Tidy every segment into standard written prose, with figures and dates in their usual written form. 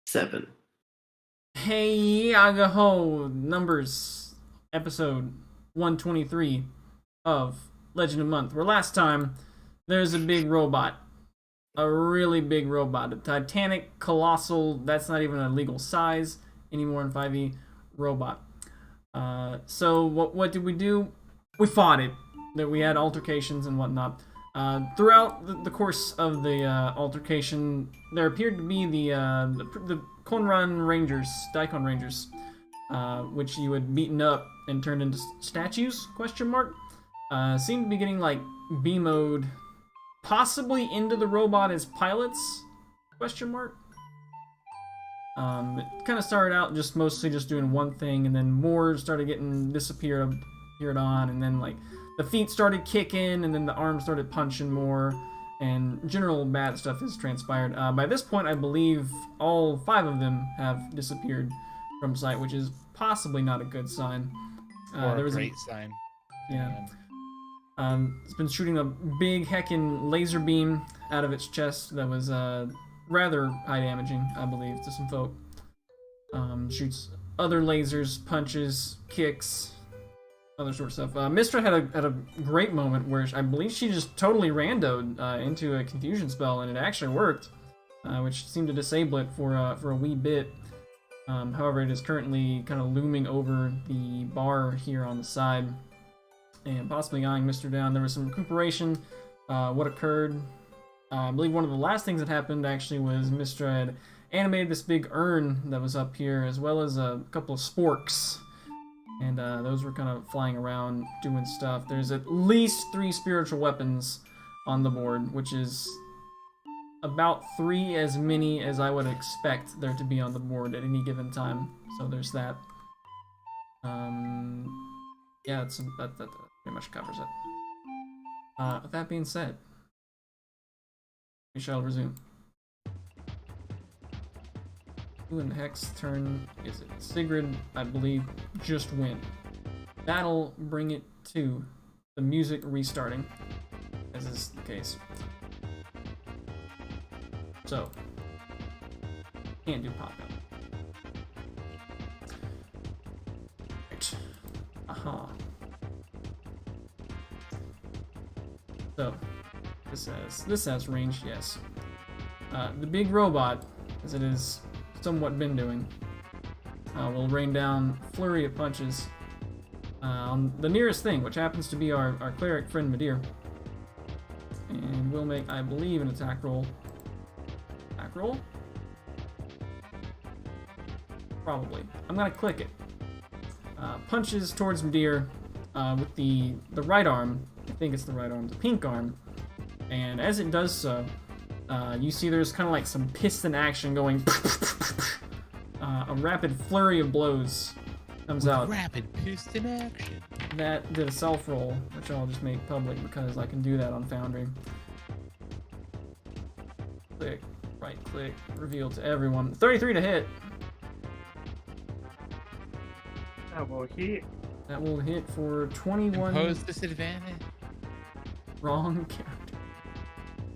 7. Hey, Agaho, numbers, episode 123 of Legend of Month, where last time there's a big robot. A really big robot. A titanic, colossal, that's not even a legal size anymore in 5e, robot. So what did we do? We fought it. That we had altercations and whatnot. Throughout the course of the altercation, there appeared to be the Konranjers, Daikonrangers, which you had beaten up and turned into statues? Question mark. Seemed to be getting like B mode, possibly into the robot as pilots? Question mark. It kind of started out just mostly just doing one thing, and then more started getting appeared on, and then like the feet started kicking, and then the arms started punching more, and general bad stuff has transpired. By this point, I believe all 5 of them have disappeared from sight, which is possibly not a good sign. Or a great sign. Yeah. It's been shooting a big heckin' laser beam out of its chest that was rather high damaging, I believe, to some folk. Shoots other lasers, punches, kicks, other sort of stuff. Mistra had a great moment where I believe she just totally randoed into a confusion spell, and it actually worked, which seemed to disable it for a wee bit. However, it is currently kind of looming over the bar here on the side, and possibly eyeing Mistra down. There was some recuperation. What occurred? I believe one of the last things that happened actually was Mistra had animated this big urn that was up here, as well as a couple of sporks. And those were kind of flying around doing stuff. There's at least 3 spiritual weapons on the board, which is about 3 as many as I would expect there to be on the board at any given time. So there's that. Yeah, that pretty much covers it. With that being said, we shall resume. Who in the heck's turn is it? Sigrid, I believe, just win. That'll bring it to the music restarting, as is the case. So, can't do pop up. Right. Aha. So, this has range, yes. The big robot, as it is somewhat been doing, will rain down flurry of punches on the nearest thing, which happens to be our cleric friend Madir. And we'll make, I believe, an attack roll. Attack roll? Probably. I'm gonna click it. Punches towards Madir with the right arm. I think it's the right arm, the pink arm. And as it does so, you see there's kind of like some piston action going. A rapid flurry of blows comes out. Rapid piston action. That did a self roll, which I'll just make public because I can do that on Foundry. Click, right click, reveal to everyone. 33 to hit. That will hit. That will hit for 21. Impose disadvantage. Wrong character.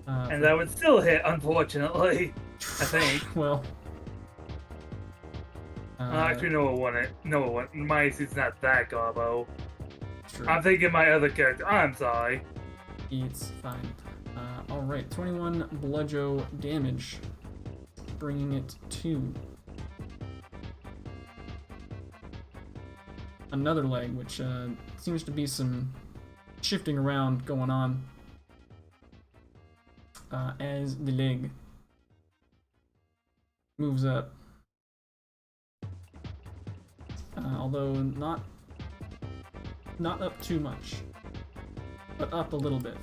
And that would still hit, unfortunately. I think. Well. Actually, no, it wouldn't. No, it wouldn't. My AC's not that garbo. True. I'm thinking my other character. I'm sorry. It's fine. Alright, 21 bludgeon damage. Bringing it to another leg, which seems to be some shifting around going on. As the leg moves up. Although not up too much, but up a little bit.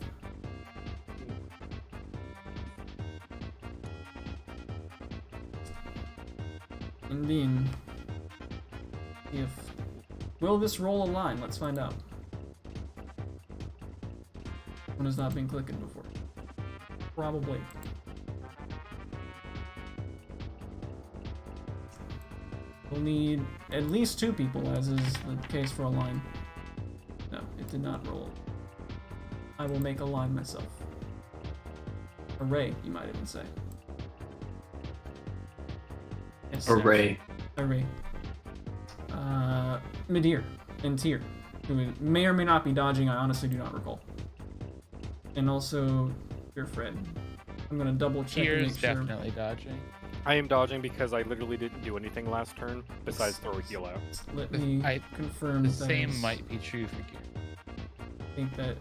And then, will this roll a line? Let's find out. One has not been clicking before. Probably. We'll need at least 2 people, as is the case for a line. No, it did not roll. I will make a line myself. Array, you might even say. Yes, Array. Array. Midir and Tyr, who may or may not be dodging. I honestly do not recall. And also your Fred. I'm gonna double check and Tyr's make sure. definitely dodging. I am dodging because I literally didn't do anything last turn besides throw a heal out. Let me confirm. The that same is- might be true for Gear. I think that.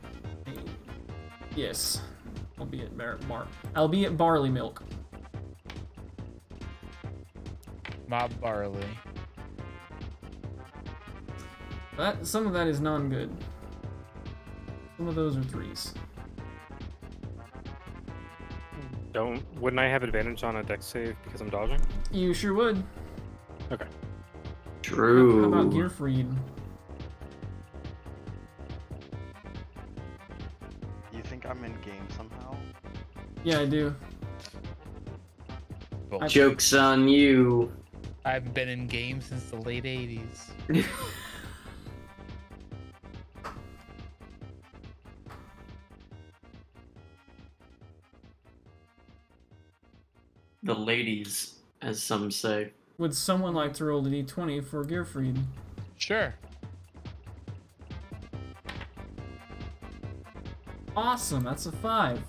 Yes. Albeit barley milk. Mob Barley. Some of that is non-good. Some of those are 3s. Wouldn't I have advantage on a dex save because I'm dodging? You sure would. Okay. True. How about Gearfried? You think I'm in game somehow? Yeah, I do. Bullshit. Joke's on you. I've been in games since the late 80s. The ladies, as some say. Would someone like to roll a d20 for Gearfried? Sure. Awesome, that's a 5.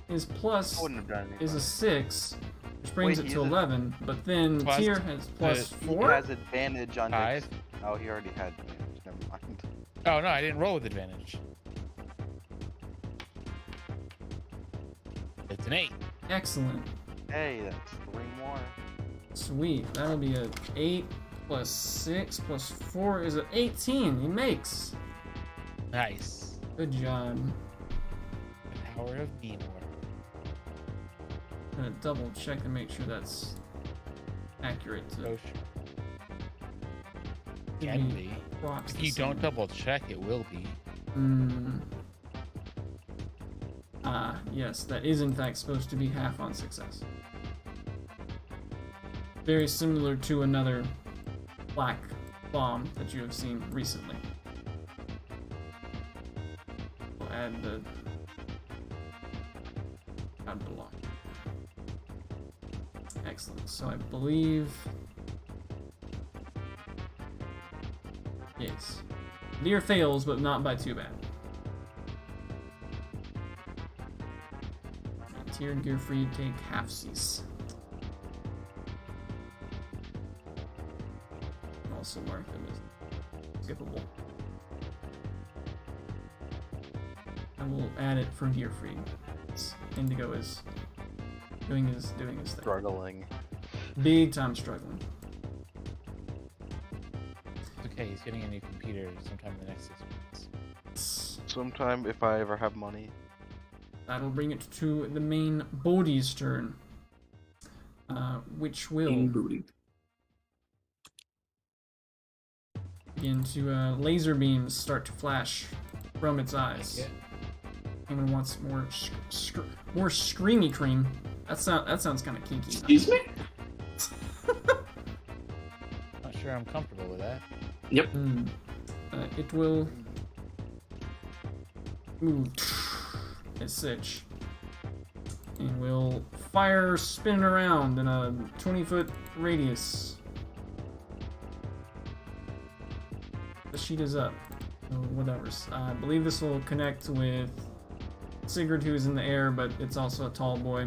His plus I wouldn't have done anything. is a 6, which brings Wait, it he to has a- 11, but then Plus- Tyr has plus He 4? has advantage on Five. dex. Oh, he already had advantage. Never mind. Oh no, I didn't roll with advantage. It's an 8. Excellent. Hey, that's 3 more. Sweet. That'll be a 8 plus 6 plus 4 is an 18. He makes. Nice. Good job. The power of meme work. I'm gonna double check and make sure that's accurate to Oh, give can me be. props If the you don't same. double check, it will be. Yes, that is in fact supposed to be half on success. Very similar to another black bomb that you have seen recently. We'll add the line. Excellent. So I believe. Yes. Deer fails, but not by too bad. Tyr and Gearfried take halfsies. Also mark them as skippable. I will add it for Gearfried. Indigo is doing his thing. Struggling. Big time struggling. It's okay, he's getting a new computer sometime in the next 6 months. Sometime if I ever have money. That'll bring it to the main Bodhi's turn, which will King booty. begin to laser beams start to flash from its eyes. Yeah. Anyone wants more more screamy cream? That sounds kind of kinky. Excuse me? Not sure I'm comfortable with that. Yep. It will move as such, and will fire spin around in a 20-foot radius. The sheet is up. So whatever. I believe this will connect with Sigurd, who is in the air, but it's also a tall boy.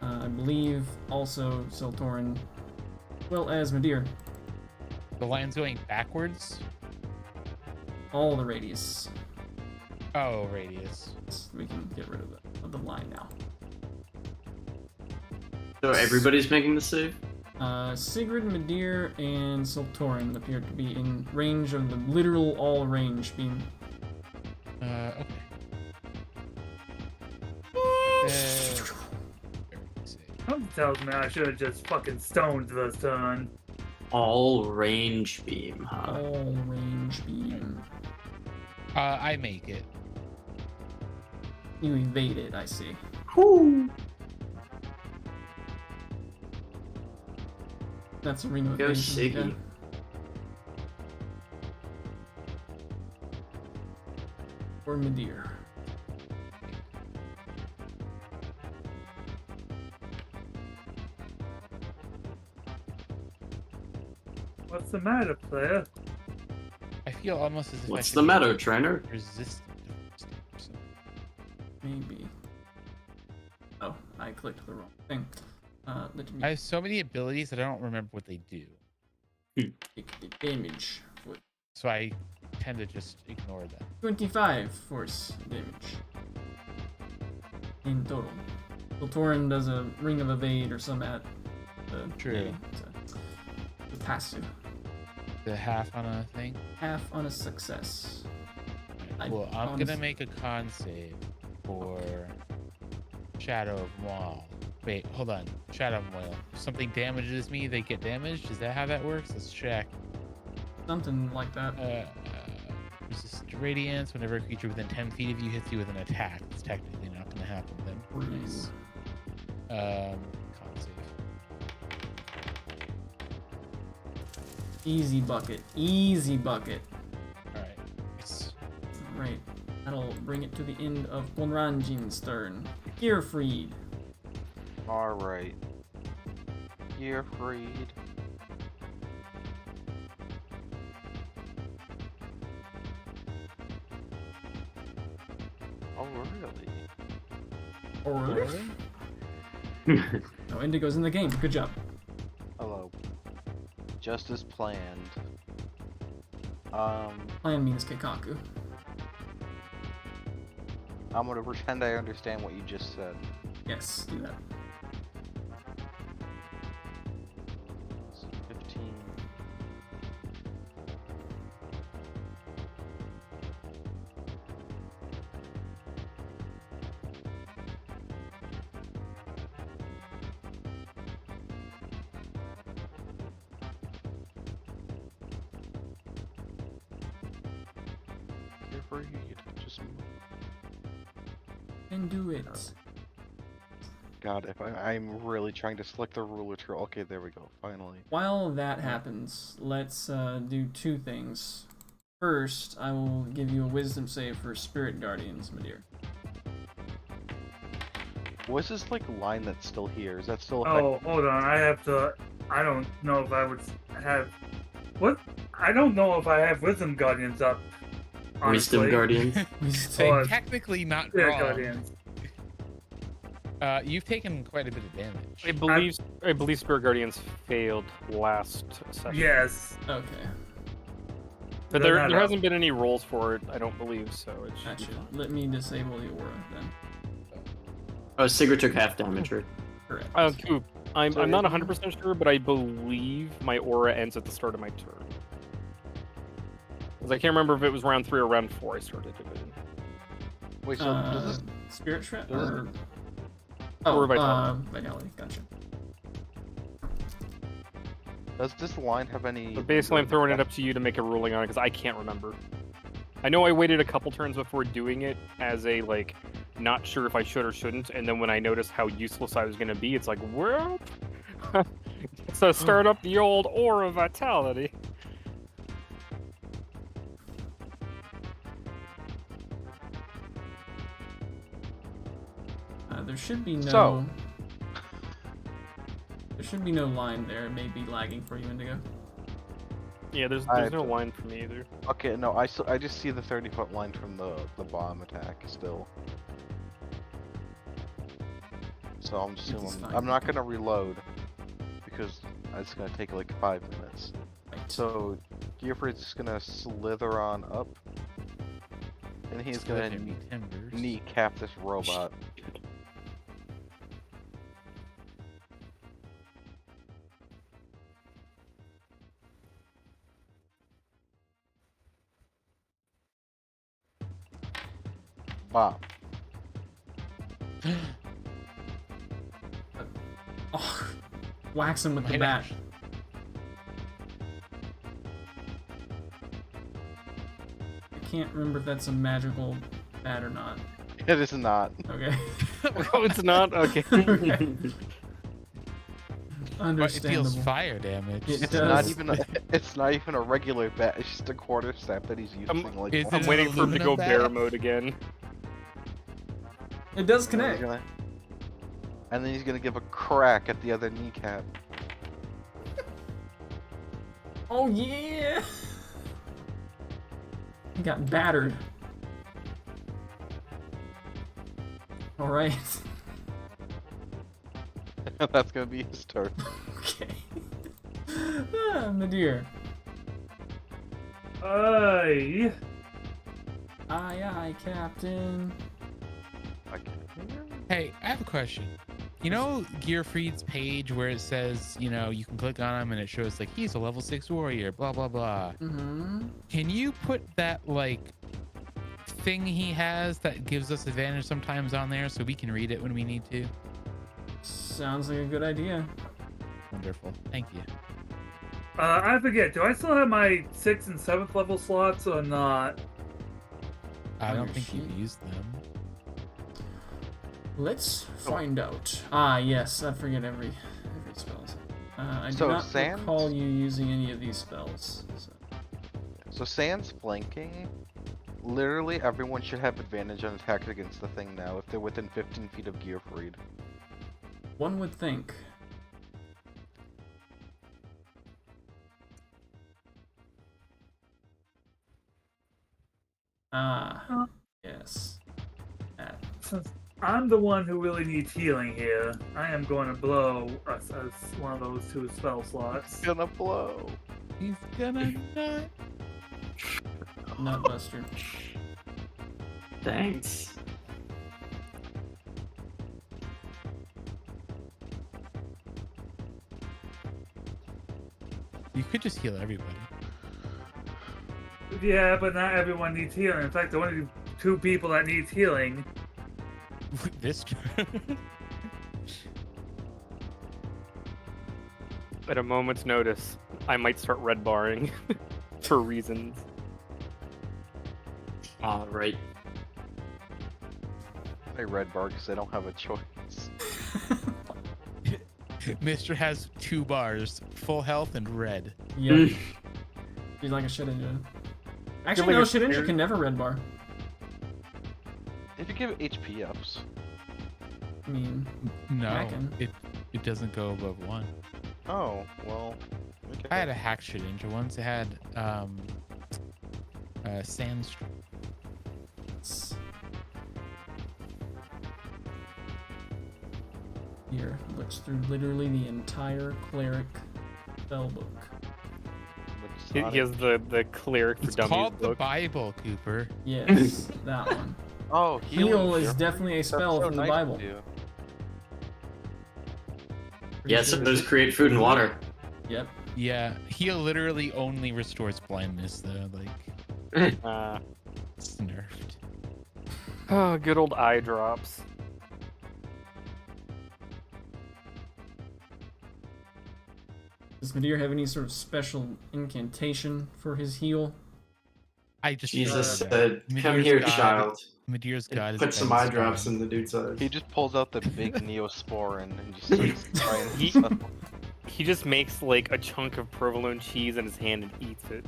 I believe also Siltorin, well as Midir. The line's going backwards? All the radius. Oh, radius. We can get rid of the line now. So everybody's making the save? Sigurd, Midir, and Siltorin appear to be in range of the literal all range beam. Okay. Something tells me I should have just fucking stoned this turn. All range beam, huh? All range beam. I make it. You evade it, I see. Whoo! That's a ring of Go evasion. Siggy. Yeah. Or Midir. What's the matter, player? I feel almost as if I What's should the be matter, trainer? resistant to footsteps. Maybe. Oh, I clicked the wrong thing. Let me I have so many abilities that I don't remember what they do. take the damage. For So I tend to just ignore them. 25 force damage in total. Torin does a ring of evade or some at the True. The passive. The half on a thing. Half on a success. I- Well, I'm on gonna s- make a con save for Shadow of Maul. Wait, hold on. Shadow of Maul. If something damages me, they get damaged? Is that how that works? Let's check. Something like that. Resist radiance whenever a creature within 10 feet of you hits you with an attack. It's technically not gonna happen then. Nice. Con save. Easy bucket. Easy bucket. Alright. Nice. Right. That'll bring it to the end of Konranjin's turn. Gearfried. Alright. You're freed. Oh, really? Or no, Indigo's in the game. Good job. Hello. Just as planned. Plan means Keikaku. I'm gonna pretend I understand what you just said. Yes, do that. So 15. You're freed. Just And do it. God, if I'm really trying to select the ruler trail. Okay, there we go. Finally. While that happens, let's do two things. First, I will give you a wisdom save for Spirit Guardians, my dear. What's this like line that's still here? Is that still? Oh, hold on. I have to. I don't know if I would have. What? I don't know if I have Wisdom Guardians up. Wisdom honestly. Guardians. So Oh, technically not Spirit wrong. Guardians. You've taken quite a bit of damage. I believe Spirit Guardians failed last session. Yes. Okay, But They're there not hasn't been any rolls for it, I don't believe, so it should that be should. fine. Let me disable the aura then. Oh, Sigurd took half damage, right? Correct. Coop, I'm So not if 100% sure, but I believe my aura ends at the start of my turn. 'Cause I can't remember if it was round 3 or round 4 I started it in. Wait, so does this? Spirit Shred does or? it- Oh, Vitality. Vitality. Gotcha. Does this line have any? But basically, I'm throwing it up to you to make a ruling on it because I can't remember. I know I waited a couple turns before doing it as a like, not sure if I should or shouldn't, and then when I noticed how useless I was going to be, it's like, well, so start up the old aura vitality. There should be no. So- There should be no line there. It may be lagging for you, Indigo. Yeah, there's I- no line for me either. Okay, no, I just see the 30-foot line from the bomb attack still. So I'm It's assuming fine. I'm not gonna reload because it's gonna take like 5 minutes. Right. So Gearfried's just gonna slither on up, and he's gonna Slither me timbers. kneecap this robot. Bop. Oh, wax him with the Why bat. not? I can't remember if that's a magical bat or not. It is not. Okay. Oh, it's not? Okay. Okay. But it Understandable. deals fire damage. It It's does. not even. It's not even a regular bat. It's just a quarter step that he's using. Like. Is I'm it waiting an for him to go aluminum bear bat? mode again. It does And then he's connect. gonna- And then he's gonna give a crack at the other kneecap. Oh yeah! He got battered. Alright. That's gonna be his turn. Okay. Nadir. Aye. Aye, aye, Captain. I can't hear. Hey, I have a question. You know Gearfried's page where it says, you know, you can click on him and it shows like he's a level 6 warrior, blah blah blah. Mm-hmm. Can you put that like thing he has that gives us advantage sometimes on there so we can read it when we need to? Sounds like a good idea. Wonderful. Thank you. I forget. Do I still have my 6th and 7th level slots or not? I On don't your think you've sheet? used them. Let's find out. Ah, yes, I forget every spell. I do So, not Sans? recall you using any of these spells. So. So Sans flanking, literally everyone should have advantage on attacks against the thing now if they're within 15 feet of Gearfried. One would think. Ah, yes. That. Since I'm the one who really needs healing here, I am going to blow us as one of those 2 spell slots. Gonna blow. He's gonna nut. Nutbuster. Thanks. You could just heal everybody. Yeah, but not everyone needs healing. In fact, the only 2 people that needs healing. This turn. At a moment's notice, I might start red barring for reasons. All right. I red bar because I don't have a choice. Mister has 2 bars, full health and red. Yep. He's like a shit engine. Actually, like no, a shit engine spirit. can never red bar. If you give HP ups, I mean, No, Hacking. it doesn't go above 1. oh well. Okay. I had a hack shit ninja once. It had sand. it's... Here, looks through literally the entire cleric spell book. He has the cleric for It's dummies called the book. Bible, Cooper. Yes, that one. Oh, Heal is Gearfried. definitely a That's spell so from the nice Bible. of you. Pretty Yes, sure it does create food and water. Yep. Yeah, heal literally only restores blindness though. Like it's nerfed. Oh, good old eye drops. Does Medir have any sort of special incantation for his heal? I just Jesus said said, "Come here, child." Medir's god And is put some Ben eye drops Stein. in the dude's eyes. He just pulls out the big Neosporin and just starts trying He- stuff. He just makes like a chunk of provolone cheese in his hand and eats it.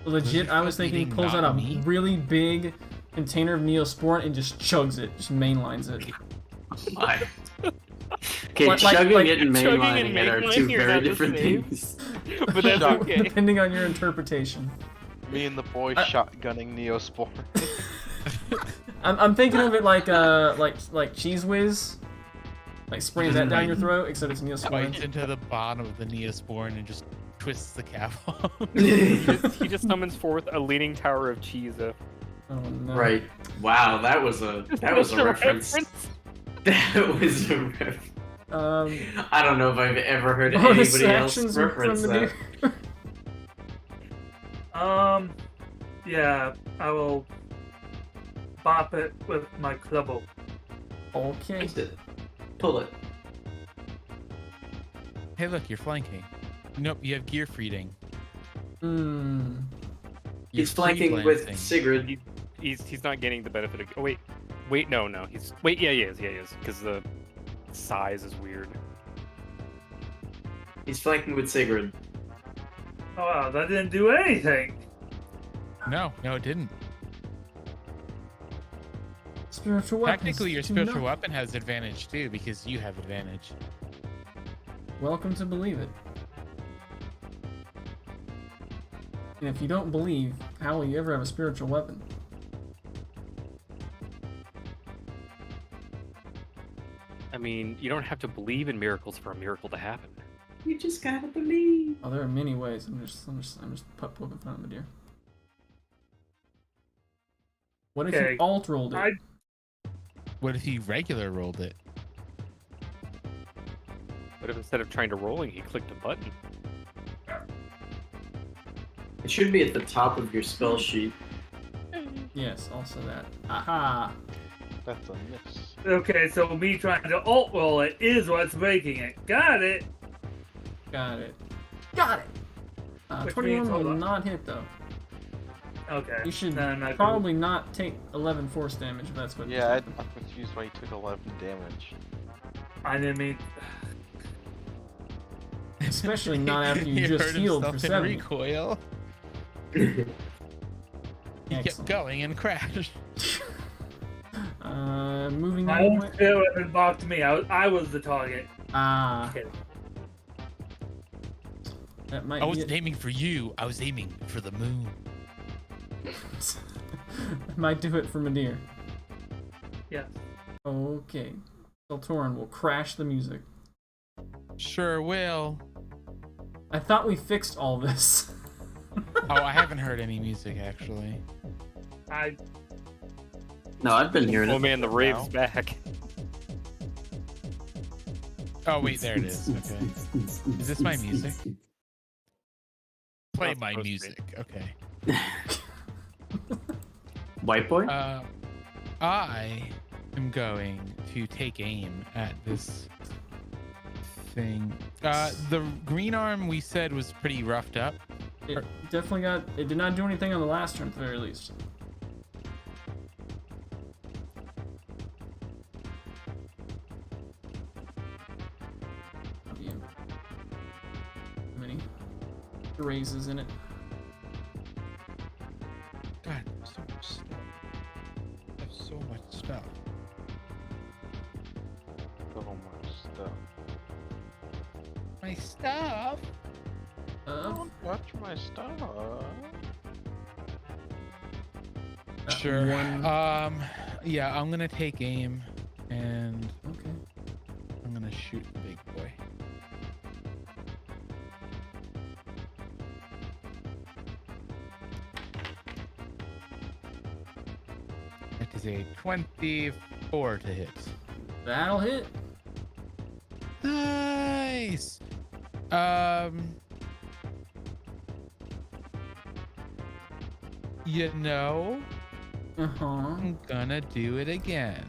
Legit, I was thinking he eating pulls out not a meat? really big container of Neosporin and just chugs it, just mainlines it. My. Okay, Like- chugging like- it and chugging mainlining and it are two mainlining are very not the different same. things. But that's Shut- okay. Depending on your interpretation. Me and the boy I- shotgunning Neosporin. I'm thinking of it like Cheese Whiz. Like spraying that down your throat, except it's Bites Neosporin. into the bottom of the Neosporin and just twists the cap off. He just summons forth a leaning tower of cheese. Oh no. Right. Wow, that was a reference. That was a reference. I don't know if I've ever heard Bonus anybody else actions reference from that. Medir. Yeah, I will bop it with my clubble. Okay. Fix it. Pull it. Hey, look, you're flanking. Nope, you have gear freeding. Hmm. He's flanking with Sigrid. He's not getting the benefit of. Oh wait, no, yeah, he is, because the size is weird. He's flanking with Sigrid. Oh wow, that didn't do anything. No, it didn't. Spiritual weapons. Technically, your do spiritual not- weapon has advantage too because you have advantage. Welcome to believe it. And if you don't believe, how will you ever have a spiritual weapon? I mean, you don't have to believe in miracles for a miracle to happen. You just gotta believe. Oh, there are many ways. I'm just poking fun of a deer. What if you alt rolled it? What if he regular rolled it? What if instead of trying to rolling, he clicked a button? It should be at the top of your spell sheet. Yes, also that. Aha! That's a miss. Okay, so me trying to alt roll it is what's breaking it. Got it. Got it. Got it! Which 21 means, hold will on. not hit, though. Okay. You should No, not probably not take 11 force damage if that's what Yeah, you're I'm confused why he took 11 damage. I didn't mean. Especially not after you He just hurt healed for himself in 7. recoil. He kept Excellent. going and crashed. Moving My on. own spirit had blocked me. I was the target. Ah, Kidding. that might I be wasn't it. aiming for you. I was aiming for the moon. That might do it for Madir. Yes. Okay. Seltoran will crash the music. Sure will. I thought we fixed all this. Oh, I haven't heard any music actually. No, I've been hearing Oh it. man, the rave's back. Oh wait, there it is. Okay. Is this my music? Play Not my supposed to be. music. Okay. White boy? I am going to take aim at this thing. The green arm we said was pretty roughed up. It definitely got. It did not do anything on the last turn, at the very least. How many raises in it? God, so much stuff. I have so much stuff. So much stuff. My stuff. Don't touch my stuff. Sure. One. Yeah, I'm gonna take aim, and Okay. I'm gonna shoot the big boy. That is a 24 to hit. That'll hit. Nice. You know, I'm gonna do it again.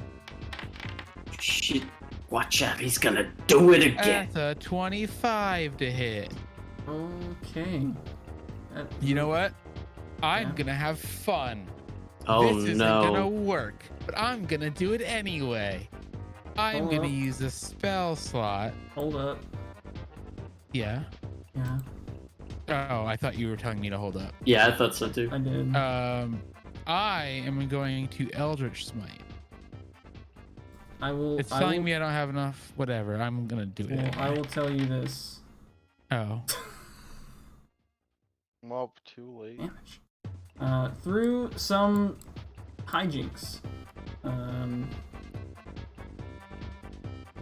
Shit. Watch out, he's gonna do it again. That's a 25 to hit. Okay. You know what? I'm Yeah. gonna have fun. Oh This isn't gonna no. work, but I'm gonna do it anyway. I'm Hold gonna up. use a spell slot. Hold up. Yeah. Yeah, Oh, I thought you were telling me to hold up. Yeah, I thought so too. I did. I am going to Eldritch Smite. I will. It's I telling will, me I don't have enough. Whatever. I'm gonna do it. well, I Anyway. will tell you this. Oh. Well, too late. Damage. Through some hijinks,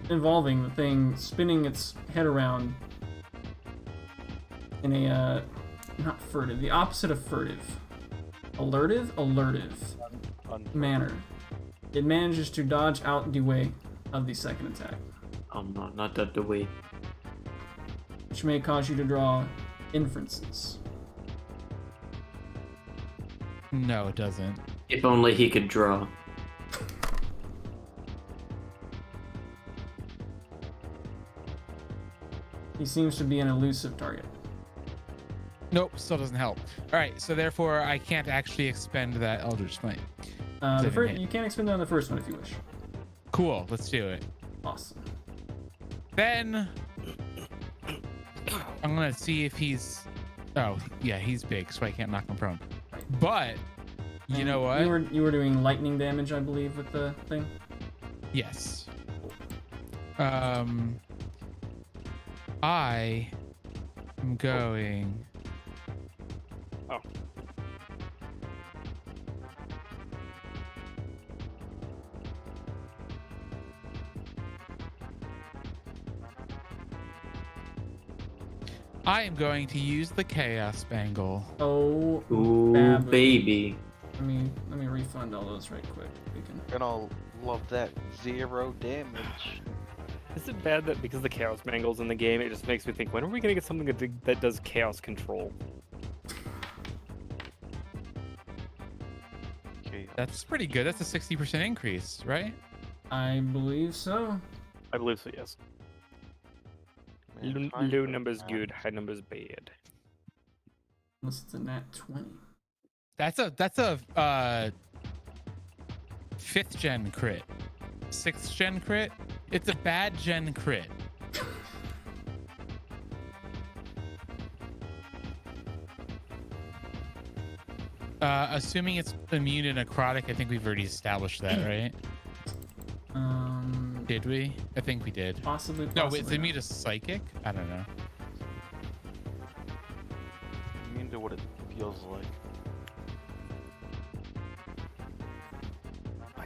involving the thing spinning its head around in a not furtive, the opposite of furtive, alertive manner. It manages to dodge out the way of the second attack, Oh no, not that the way. which may cause you to draw inferences. No, it doesn't. If only he could draw. He seems to be an elusive target. Nope, still doesn't help. All right, so therefore I can't actually expend that Eldritch Smite. The Didn't hit. you can expend that on the first one if you wish. Cool, let's do it. Awesome. Then I'm gonna see if he's. Oh, yeah, he's big, so I can't knock him prone. But you And know what? You were doing lightning damage, I believe, with the thing. Yes. I am going. Oh. I am going to use the Chaos Bangle. Oh, Ooh, babu. baby. Let me refund all those right quick. We can. Gonna love that 0 damage. Is it bad that because the Chaos Mangle's in the game, it just makes me think, when are we gonna get something that does Chaos Control? Okay. That's pretty good. That's a 60% increase, right? I believe so. I believe so, yes. Low numbers good, high numbers bad. Unless it's a nat 20. That's a 5th gen crit. 6th gen crit. It's a bad gen crit. Assuming it's immune to necrotic, I think we've already established that, right? Did we? I think we did. Possibly. No, it's immune to psychic? I don't know. Immune to what it feels like.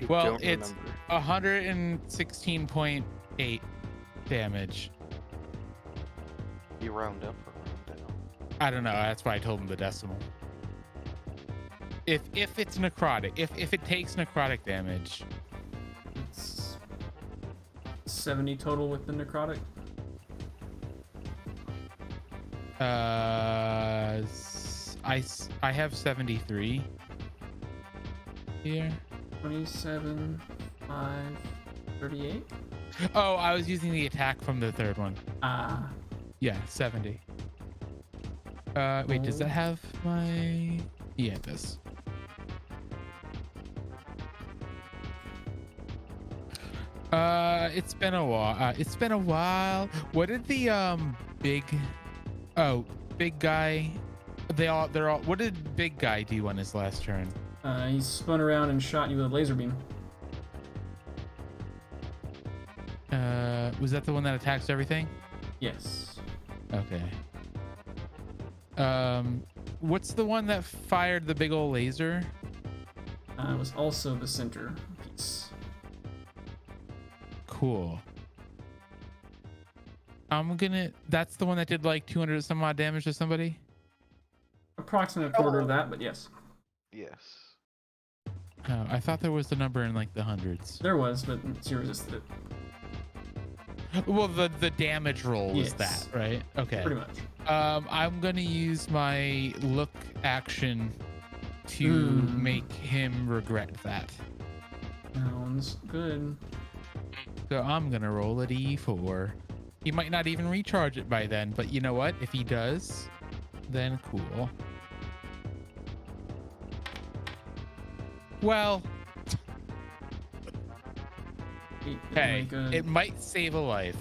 Well, it's 116.8 damage. You round up or round down? I don't know. That's why I told him the decimal. If it's necrotic, if it takes necrotic damage, It's 70 total with the necrotic. I have 73 here. 27, 5, 38. Oh, I was using the attack from the third one. Ah. Yeah, 70. Wait, does that have my? Yeah, it does. It's been a while. What did the big guy? They're all. What did big guy do on his last turn? He spun around and shot you with a laser beam. Was that the one that attacks everything? Yes. Okay. What's the one that fired the big old laser? It was also the center piece. Cool. That's the one that did like 200 some odd damage to somebody? Approximate quarter of that, but yes. Yes. Oh, I thought there was the number in like the hundreds. There was, but Zero resisted it. Well, the damage roll was Yes. that, right? Okay. Pretty much. I'm gonna use my look action to make him regret that. Sounds good. So I'm gonna roll a d4. He might not even recharge it by then, but you know what? If he does, then cool. Well, hey, it might save a life.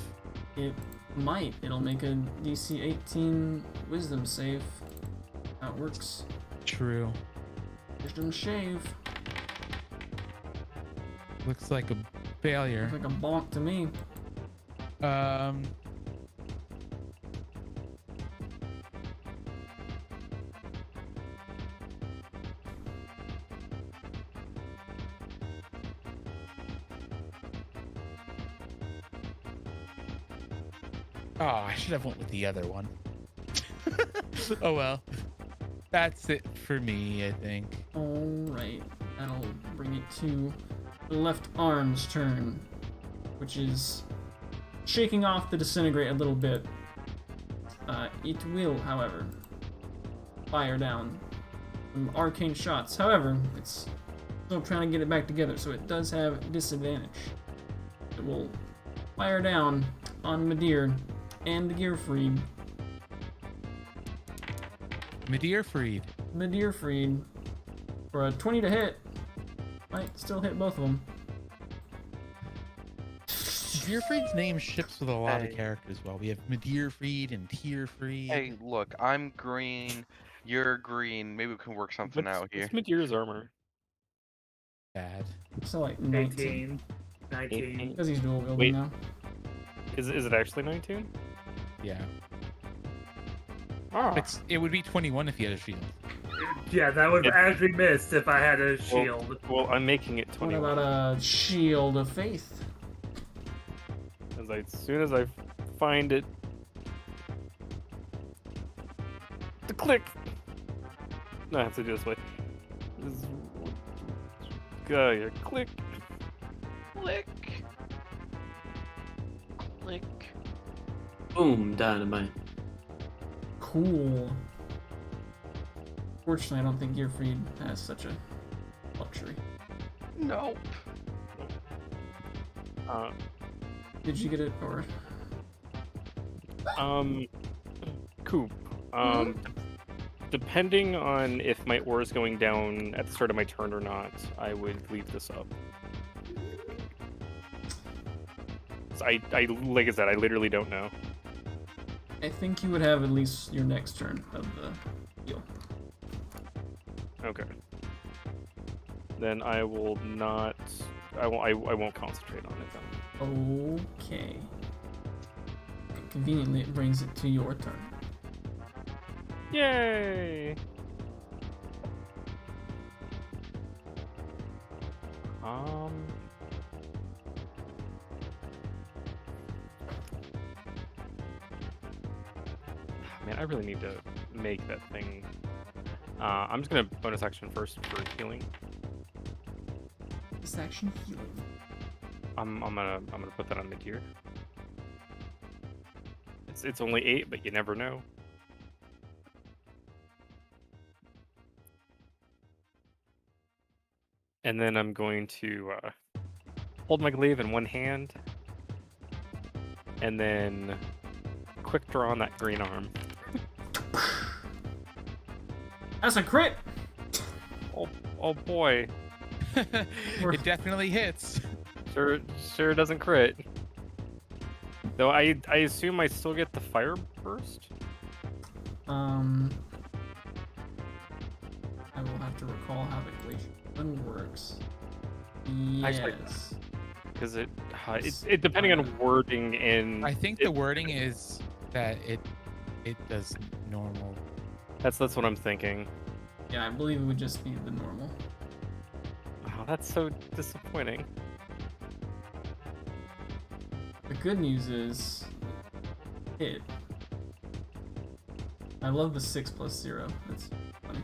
It might. It'll make a DC 18 wisdom save. That works. True. Wisdom shave. Looks like a failure. Looks like a bonk to me. Oh, I should have went with the other one. Oh well. That's it for me, I think. Alright. That'll bring it to the left arm's turn, which is shaking off the disintegrate a little bit. It will, however, fire down some arcane shots. However, it's still trying to get it back together, so it does have disadvantage. It will fire down on Medir and Gearfried. Medirfried for a 20 to hit. Might still hit both of them. Gearfried's name ships with a lot of characters. Well, we have Medirfried and Tierfried. Hey, look, I'm green, you're green. Maybe we can work something out here. What's Medir's armor? Bad. So like 19. 19. Because he's dual wielding Wait. now. Is it actually 19? Yeah. Ah. It would be 21 if he had a shield. Yeah, that would actually missed if I had a shield. Well, I'm making it 21. What about a shield of faith? As soon as I find it, the click. No, I have to do this way. Go here, click. Click. Click. Boom, dynamite. Cool. Fortunately, I don't think Gearfried has such a luxury. Nope. Did you get it, or? Coop. Depending on if my ore is going down at the start of my turn or not, I would leave this up. So like I said, I literally don't know. I think you would have at least your next turn of the heal. Okay. Then I will not. I won't concentrate on it then. Okay. Conveniently, it brings it to your turn. Yay! Man, I really need to make that thing. I'm just gonna bonus action first for healing. This action healing. I'm gonna put that on mid-tier. It's only 8, but you never know. And then I'm going to hold my glaive in one hand, and then quick draw on that green arm. That's a crit! Oh boy. It definitely hits. Sure doesn't crit. Though I assume I still get the fire burst? I will have to recall how the glacier one works. Yes. Because it depending on wording in. I think the wording is that it does normal. That's what I'm thinking. Yeah, I believe it would just be the normal. Wow, that's so disappointing. The good news is hit. I love the 6+0. That's funny.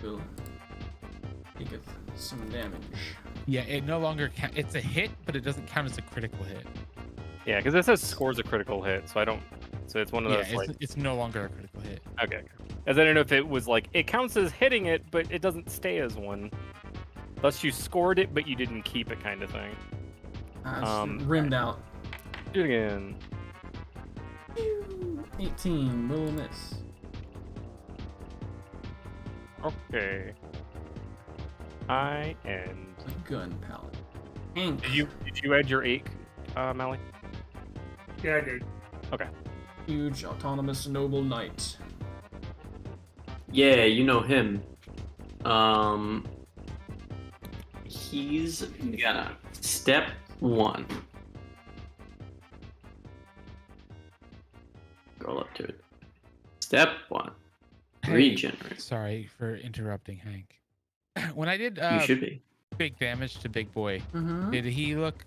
Will taketh some damage. Yeah, it no longer it's a hit, but it doesn't count as a critical hit. Yeah, because it says scores a critical hit, so I don't. So it's one of those it's no longer a critical hit. Okay. As I don't know if it was like it counts as hitting it, but it doesn't stay as one. Thus you scored it, but you didn't keep it, kind of thing. Rimmed out. Do it again. 18, will miss. Okay. I end. A gun pallet. Ink. Did you add your 8, Mally? Yeah, I did. Okay. Huge autonomous noble knight. Yeah, you know him. He's gonna step 1. Go up to it. Step 1. Hey, Regenerate. Sorry for interrupting, Hank. When I did You should be. big damage to Big Boy, Mm-hmm. did he look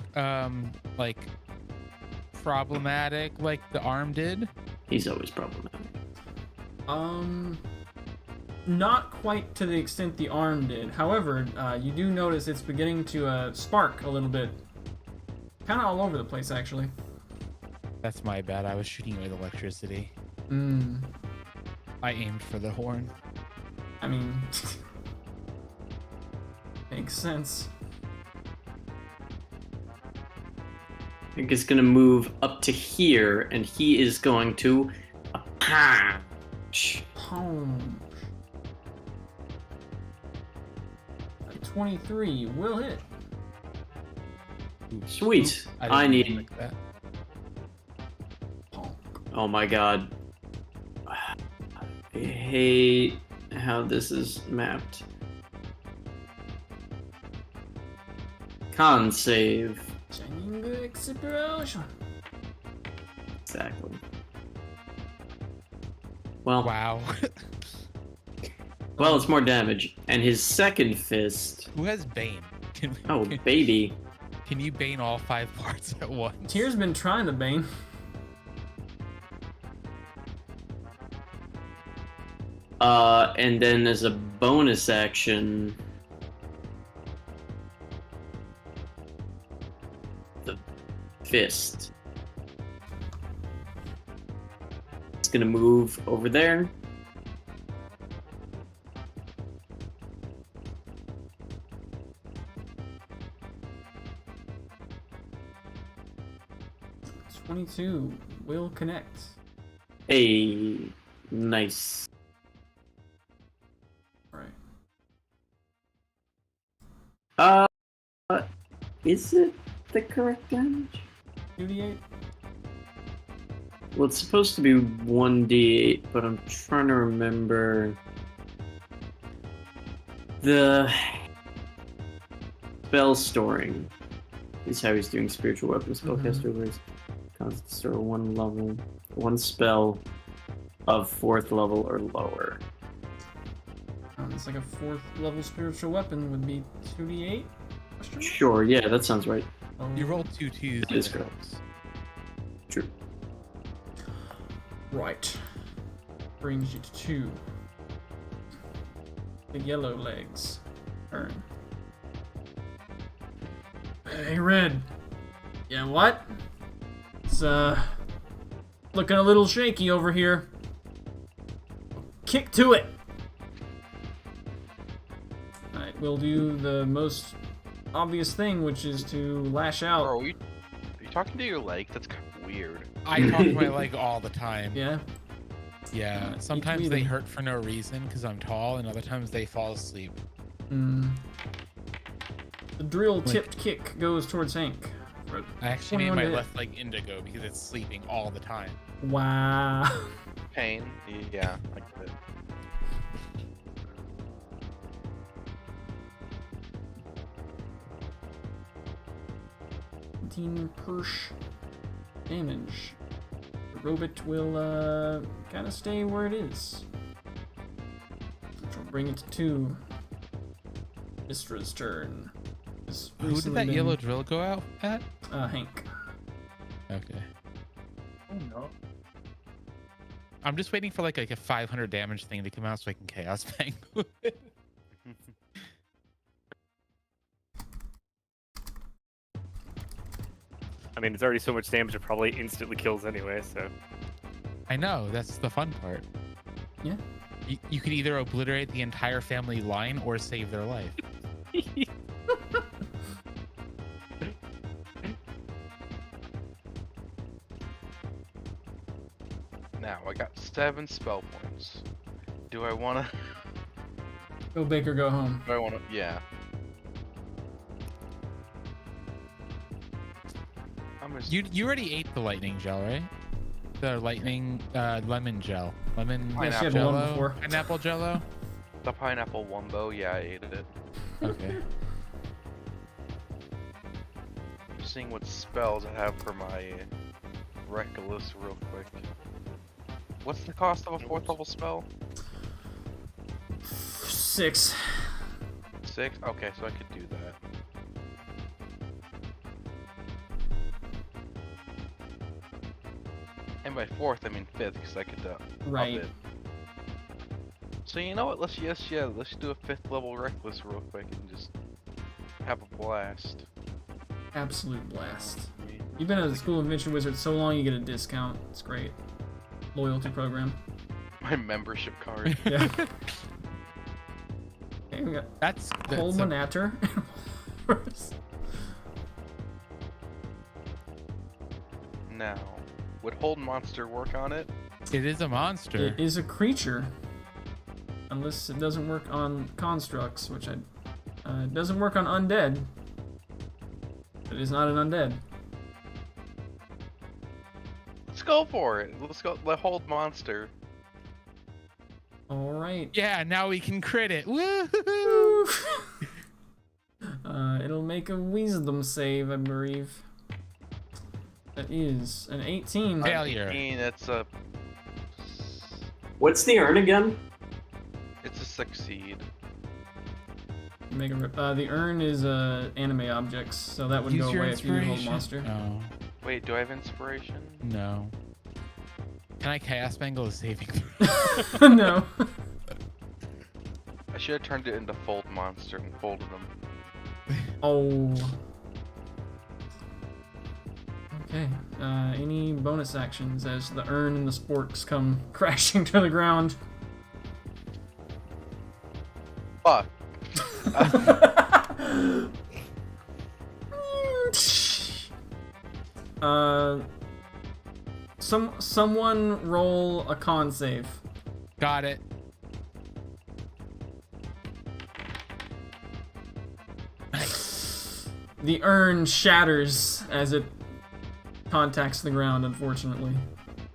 like problematic like the arm did? He's always problematic. Not quite to the extent the arm did. However, you do notice it's beginning to spark a little bit. Kind of all over the place, actually. That's my bad. I was shooting with electricity. Mm. I aimed for the horn. I mean, makes sense. I think it's gonna move up to here, and he is going to punch. Punch. 23 will hit. Ooh, Sweet. didn't I need. like that. Honk. Oh my god. I hate how this is mapped. Con save. Shining explosion. Exactly. Well, Wow. well, it's more damage. And his second fist. Who has Bane? Oh, baby. Can you Bane all 5 parts at once? Tyr's been trying to Bane. And then as a bonus action, the fist. It's gonna move over there. .22 will connect. Hey, nice. Right. Is it the correct damage? 2d8. Well, it's supposed to be 1d8, but I'm trying to remember the spell storing is how he's doing spiritual weapon spellcaster, where he's constant store one spell of 4th level or lower. It's like a 4th level spiritual weapon would be 2d8? Sure, yeah, that sounds right. You rolled 2 2s. That is correct. True. Right. Brings you to 2. The yellow legs. Turn. Hey, Red. Yeah, what? It's, looking a little shaky over here. Kick to it! Alright, we'll do the most obvious thing, which is to lash out. Bro, are you talking to your leg? That's kind of weird. I talk to my leg all the time. Yeah? Yeah. Sometimes they hurt for no reason because I'm tall, and other times they fall asleep. The drill tipped kick goes towards Hank. I actually made my left leg indigo because it's sleeping all the time. Wow. Pain. Yeah, like that. Persh damage. The robot will kind of stay where it is, which will bring it to 2. Mistra's turn. Who did that yellow drill go out at? Hank. Okay. Oh no. I'm just waiting for like a 500 damage thing to come out so I can chaos bang with it. I mean, it's already so much damage, it probably instantly kills anyway, so. I know, that's the fun part. Yeah. You could either obliterate the entire family line or save their life. Now, I got 7 spell points. Do I want to... Go big or go home. Do I want to... Yeah. You already ate the lightning gel, right? The lightning lemon gel. Lemon Yeah, she had one jello? before. Pineapple jello? The pineapple wumbo, yeah, I ate it. Okay. Just seeing what spells I have for my reckless real quick. What's the cost of a 4th level spell? 6. 6? Okay, so I could do that. And by 4th, I mean 5th, because I could Right. up it. So you know what? Let's do a 5th level reckless real quick and just have a blast. Absolute blast. You've been at the School of Adventure Wizard so long, you get a discount. It's great. Loyalty program. My membership card. Yeah. Okay, we got That's Pulmonator. Now, would Hold Monster work on it? It is a monster. It is a creature. Unless it doesn't work on constructs, which it doesn't work on undead. It is not an undead. Let's go for it. Let's go. Let Hold Monster. All right. Yeah, now we can crit it. Woo! It'll make a wisdom save, I believe. That is an 18. Failure. 18, that's a What's the urn again? It's a succeed. Mega Rip. The urn is anime objects, so that would Use go your away if you hold inspiration. monster. Oh, Wait, do I have inspiration? no. Can I cast Mangle a saving? No. I should have turned it into fold monster and folded them. Oh. Okay. Any bonus actions as the urn and the sporks come crashing to the ground? Fuck. Someone roll a con save. Got it. The urn shatters as it contacts the ground, unfortunately.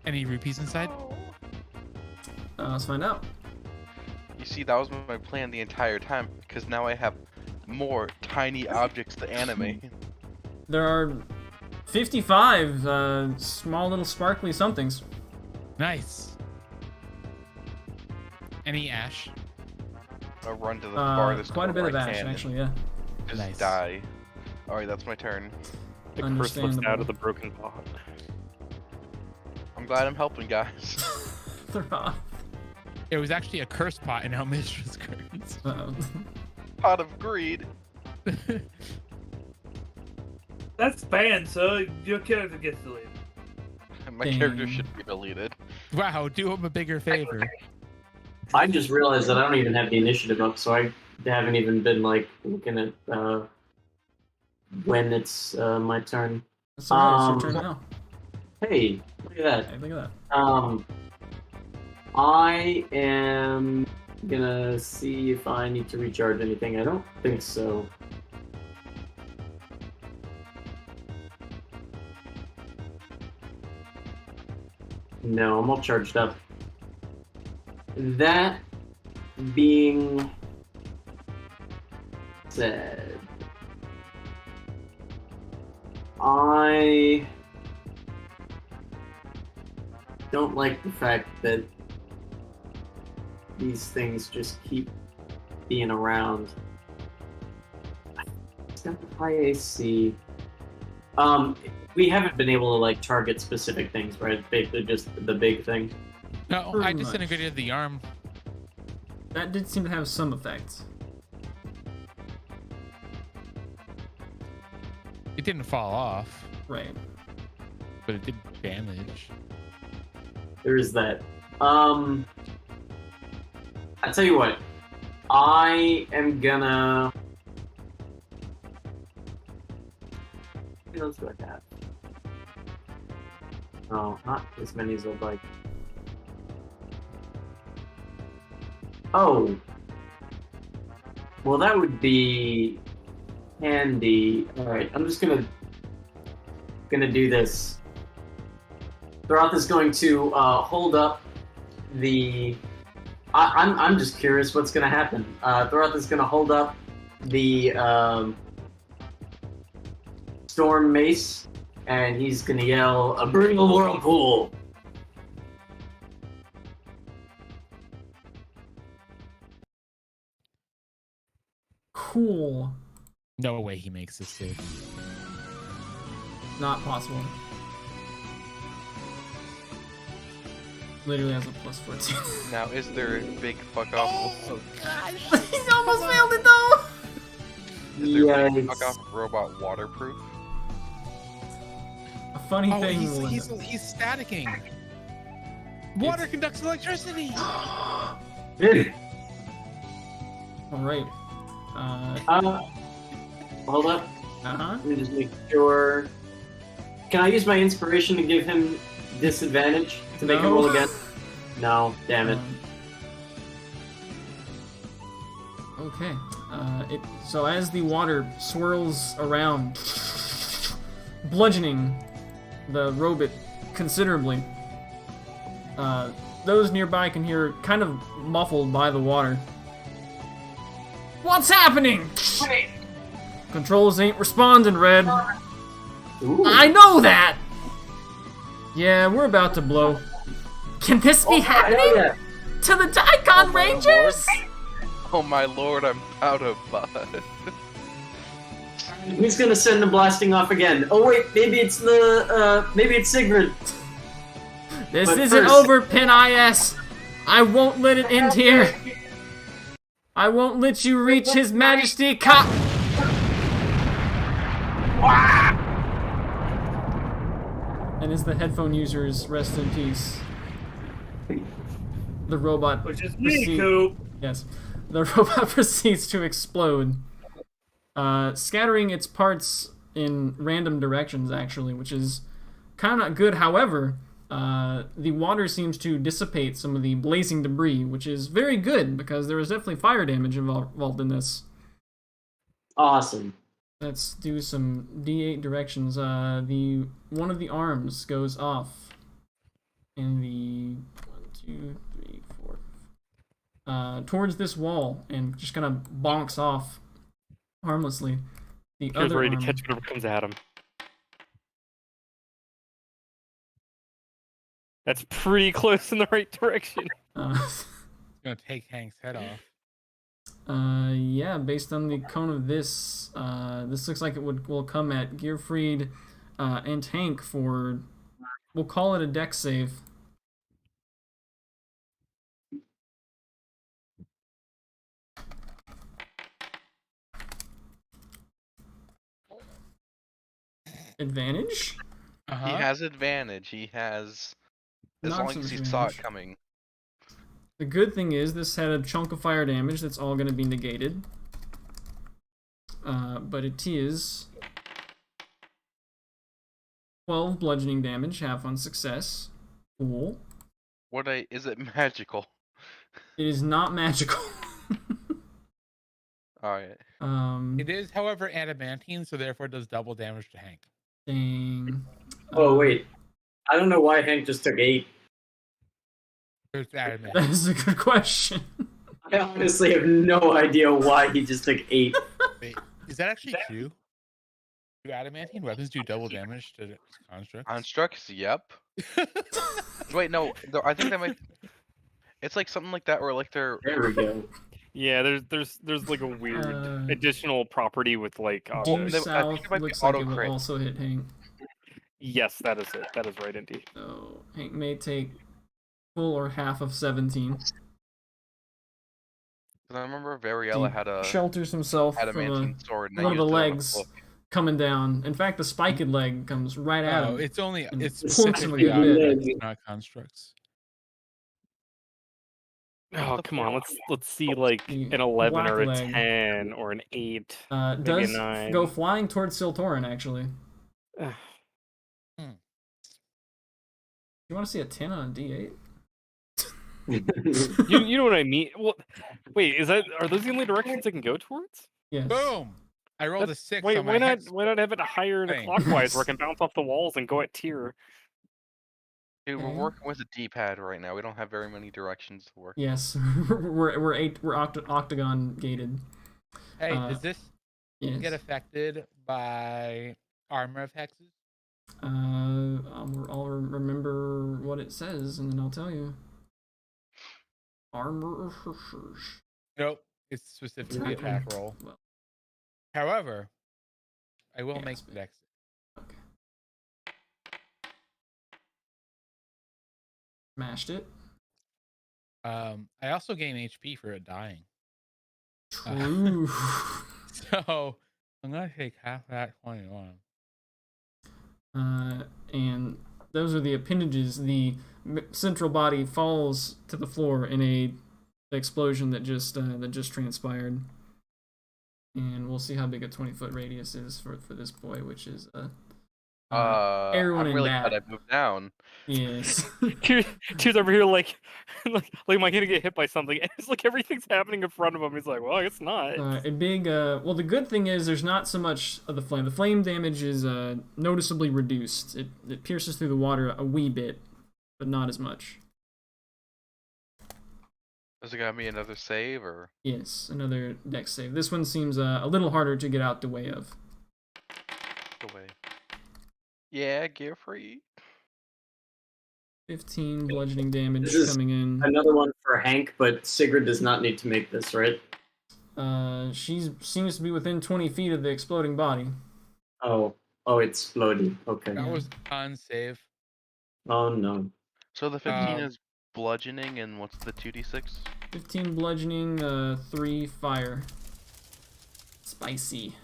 Any rupees inside? Let's find out. You see, that was my plan the entire time, because now I have more tiny objects to animate. There are 55 small little sparkly somethings. Nice. Any ash? I'll run to the farthest Quite a bit corner of I ash, can actually, yeah. and just Nice. die. Alright, that's my turn. The curse lifts out Understandable. of the broken pot. I'm glad I'm helping, guys. They're off. It was actually a curse pot and now Mistress Curse. Uh-oh. Pot of greed. That's banned, so your character gets deleted. My Dang. character should be deleted. Wow, do him a bigger favor. I just realized that I don't even have the initiative up, so I haven't even been like looking at when it's my turn. It's alright, it's your turn now. Hey, look at that. Hey, look at that. I am gonna see if I need to recharge anything. I don't think so. No, I'm all charged up. That being said, I don't like the fact that these things just keep being around. It's got the high AC. We haven't been able to like target specific things, right? Basically just the big thing. No, Pretty I much. disintegrated the arm. That did seem to have some effects. It didn't fall off, Right. but it did damage. There is that. I tell you what. I am gonna. What else do I have? Oh, not as many as I'd like. Oh. Well, that would be handy. All right, I'm just gonna do this. Throughout this, going to hold up the. I'm just curious what's gonna happen. Throughout this, gonna hold up the storm mace, and he's gonna yell, "A brutal whirlpool!" Cool. No way he makes this save. Not possible. Literally has a plus 14. Now, is there a big fuck off? He's almost failed it though! Is there a big Yikes. fuck off robot waterproof? A funny Oh, thing he's was... he's staticking. Water conducts electricity. Alright. Hold up. Uh-huh. Let me just make sure. Can I use my inspiration to give him disadvantage to make him No. roll again? No, damn it. Okay. So as the water swirls around, bludgeoning the robot considerably, those nearby can hear, kind of muffled by the water, "What's happening? Controls ain't responding, Red. Ooh. I know that! Yeah, we're about to blow. Can this be happening? Hell yeah. to the Daikonrangers! Oh my lord, I'm out of bud. Who's gonna send them blasting off again? Oh wait, maybe it's Sigrid. This But isn't first- over, Pin IS. I won't let it end here. I won't let you reach His Majesty And as the headphone users rest in peace, the robot Which is me, Coop. Yes, the robot proceeds to explode, scattering its parts in random directions, actually, which is kind of good. However, the water seems to dissipate some of the blazing debris, which is very good because there is definitely fire damage involved in this. Awesome. Let's do some D8 directions. One of the arms goes off in the 1, 2, 3, 4 towards this wall and just kind of bonks off harmlessly. The He's other ready arm, to catch whatever comes at him. That's pretty close in the right direction. It's gonna take Hank's head off. yeah, based on the cone of this, this looks like it will come at Gearfried and Hank for, we'll call it a dex save. Advantage? Uh-huh. He has advantage. He has, as Not long so as he much saw it advantage. coming. The good thing is this had a chunk of fire damage that's all going to be negated. But it is 12 bludgeoning damage, half on success. Cool. Is it magical? It is not magical. Alright. It is, however, adamantine, so therefore it does double damage to Hank. Dang. Oh wait, I don't know why Hank just took 8. It's adamant. That is a good question. I honestly have no idea why he just took 8. Wait, is that actually true? Do adamantine weapons do double damage to constructs? Constructs, yep. Wait, no, I think that might. It's like something like that where like they're. There we go. Yeah, there's like a weird additional property with like Due I think south it might be looks like it will auto-crit. also hit Hank. Yes, that is it. That is right indeed. So Hank may take full or half of 17. 'Cause I remember Variella had a Shelters himself from adamantine sword. And I one of the used it on a legs book. coming down. In fact, the spiked leg comes right at Oh, him. it's only and it's points him a specifically good bit. objects, not constructs. Oh, come on. Let's see like The an 11 black or a leg. 10 or an 8. Maybe a Does 9. go flying towards Siltorin, actually. Ugh. You want to see a 10 on a D8? You know what I mean? Well, wait, are those the only directions it can go towards? Yes. Boom! I rolled a 6 Wait, on my why not? hex. Why not have it higher in a thing. clockwise where it can bounce off the walls and go at tier? Dude, we're Okay. working with a D-pad right now. We don't have very many directions to work. Yes. we're octagon gated. Hey, Uh, does this Yes. get affected by armor of hexes? I'll remember what it says and then I'll tell you. Armor. Nope. It's specifically Okay. attack roll. Well, However, I will Yeah, make it's- the dex. okay. Smashed it. I also gain HP for it dying. True. So I'm gonna take half that 21. And those are the appendages. The central body falls to the floor in a explosion that just transpired. And we'll see how big a 20-foot radius is for this boy, which is everyone I'm in really that. glad I moved down. Yes. Tier's over here like am I gonna get hit by something? And it's like everything's happening in front of him. He's like, well, I guess not. A big well, the good thing is there's not so much of the flame. The flame damage is noticeably reduced. It pierces through the water a wee bit, but not as much. Is it gonna be another save or? Yes, another dex save. This one seems a little harder to get out the way of. The way. Yeah, gear free. 15 bludgeoning damage This is coming in. Another one for Hank, but Sigrid does not need to make this, right? She seems to be within 20 feet of the exploding body. Oh, it's exploding. Okay. That was unsave. Oh no. So the 15 is bludgeoning, and what's the 2d6? 15 bludgeoning, 3 fire. Spicy.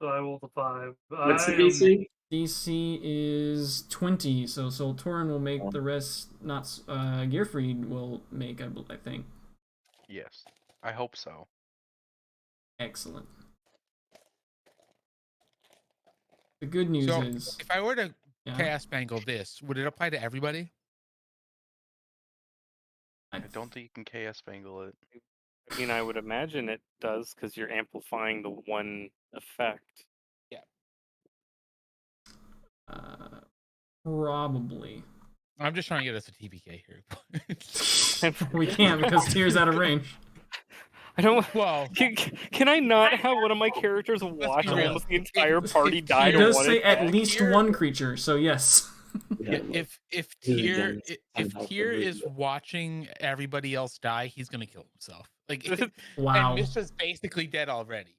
So I rolled a 5. What's the DC? DC is 20, so Torin will make the rest. Not Gearfried will make, I think. Yes, I hope so. Excellent. The good news So is, if I were to yeah, cast Bangle this, would it apply to everybody? I don't think you can KS Bangle it. I mean, I would imagine it does because you're amplifying the one effect. probably. I'm just trying to get us a TPK here. We can't because Tyr's out of range. I don't. Well, Can I not have one of my characters watch real. almost the entire party die It to does one say attack? at least one creature, so yes. Yeah, if Really Tyr done if somehow Tyr for is reason. watching everybody else die, he's gonna kill himself. Like, Wow. and Misha's basically dead already.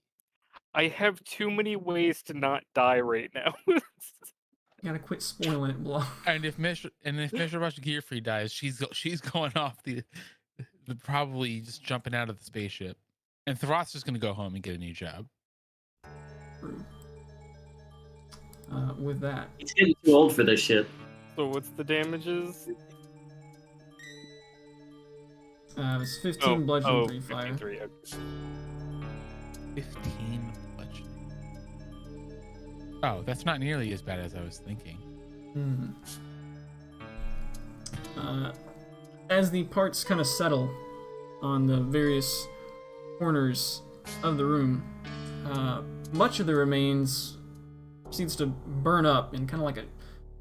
I have too many ways to not die right now. You gotta quit spoiling it, Blah. And if Misha Rush Gearfree dies, she's going off the probably just jumping out of the spaceship, and Throth's just gonna go home and get a new job. With that, He's getting too old for this shit. So what's the damages? it's 15 bludgeoning, 3 15, fire. 3, okay. 15 bludgeoning. Oh, that's not nearly as bad as I was thinking. As the parts kind of settle on the various corners of the room, much of the remains seems to burn up in kind of like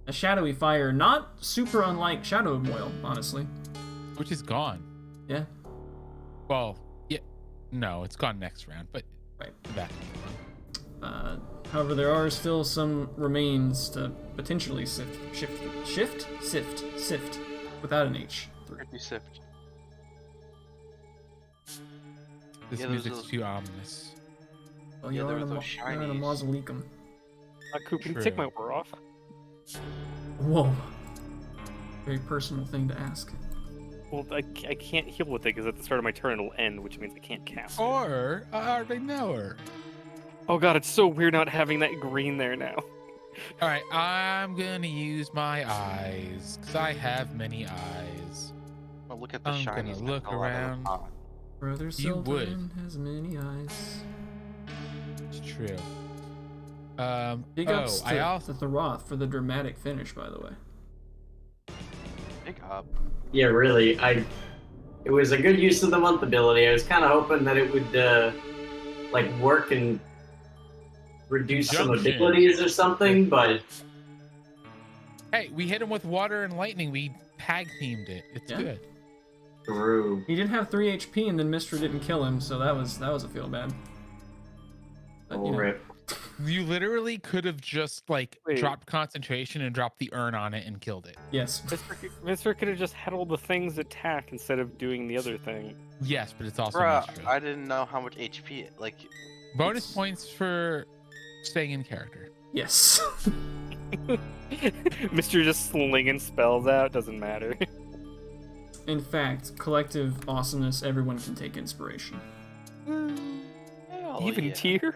a shadowy fire, not super unlike Shadow Moil, honestly. Which is gone. Yeah. Well, yeah. No, it's gone next round, but Right. Back. However, there are still some remains to potentially sift without an H. Pretty sift. This Yeah, music's those- too ominous. Well, Yeah, you're there in were a those you're in a shinies. mausoleum. Coop, can you True. take my word off? Whoa. Very personal thing to ask. Well, I can't heal with it because at the start of my turn it'll end, which means I can't cast it. Or I already know her. Oh god, it's so weird not having that green there now. All right, I'm gonna use my eyes because I have many eyes. Oh, look at the I'm shinies. gonna that look fell out of the around. pot. Brother You would. Sylvan has many eyes. It's true. Big ups I also to Thoth for the dramatic finish, by the way. Big up. Yeah, really. It was a good use of the month ability. I was kind of hoping that it would like work and reduce some Junction. abilities or something, but hey, we hit him with water and lightning. We tag teamed it. It's Yeah. good. through. He did have 3 HP, and then Mystra didn't kill him, so that was a feel bad. But, you know, Rip. You literally could have just like Wait. dropped concentration and dropped the urn on it and killed it. yes. Mr. could have just had all the things attack instead of doing the other thing. Yes, but it's also Bruh, Mystra. I didn't know how much HP. Like, Bonus points for staying in character. Yes. Mr. just slinging spells out, doesn't matter. In fact, collective awesomeness, everyone can take inspiration. hell Even yeah. tier?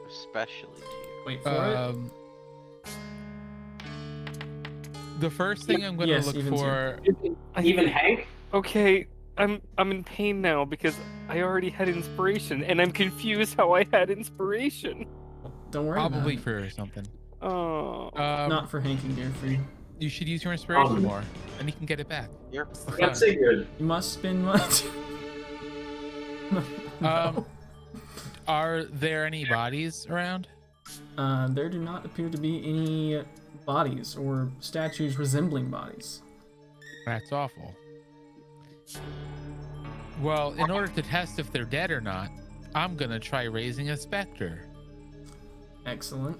Especially to Wait for it. The first thing I'm gonna Yes, look even for. Even Hank? Okay, I'm in pain now because I already had inspiration, and I'm confused how I had inspiration. Don't worry Probably about for something. Oh, it. Not for Hank and Gearfried. You should use your inspiration Um, more, and you can get it back. You're It's the Yeah, fun. Sigrid. You must spend much. No. Are there any bodies around? There do not appear to be any bodies or statues resembling bodies. That's awful. Well, in order to test if they're dead or not, I'm gonna try raising a specter. Excellent.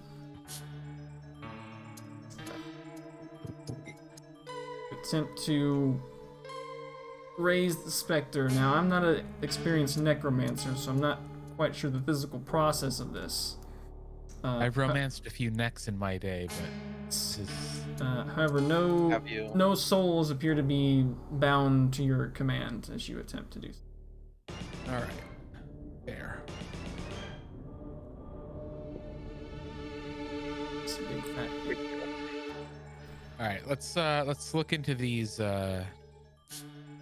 attempt to raise the specter. Now, I'm not an experienced necromancer, so I'm not quite sure the physical process of this. I've romanced a few necks in my day, but this is... however, Have you? no souls appear to be bound to your command as you attempt to do so. All right. Fair. It's a big fat All right, let's look into these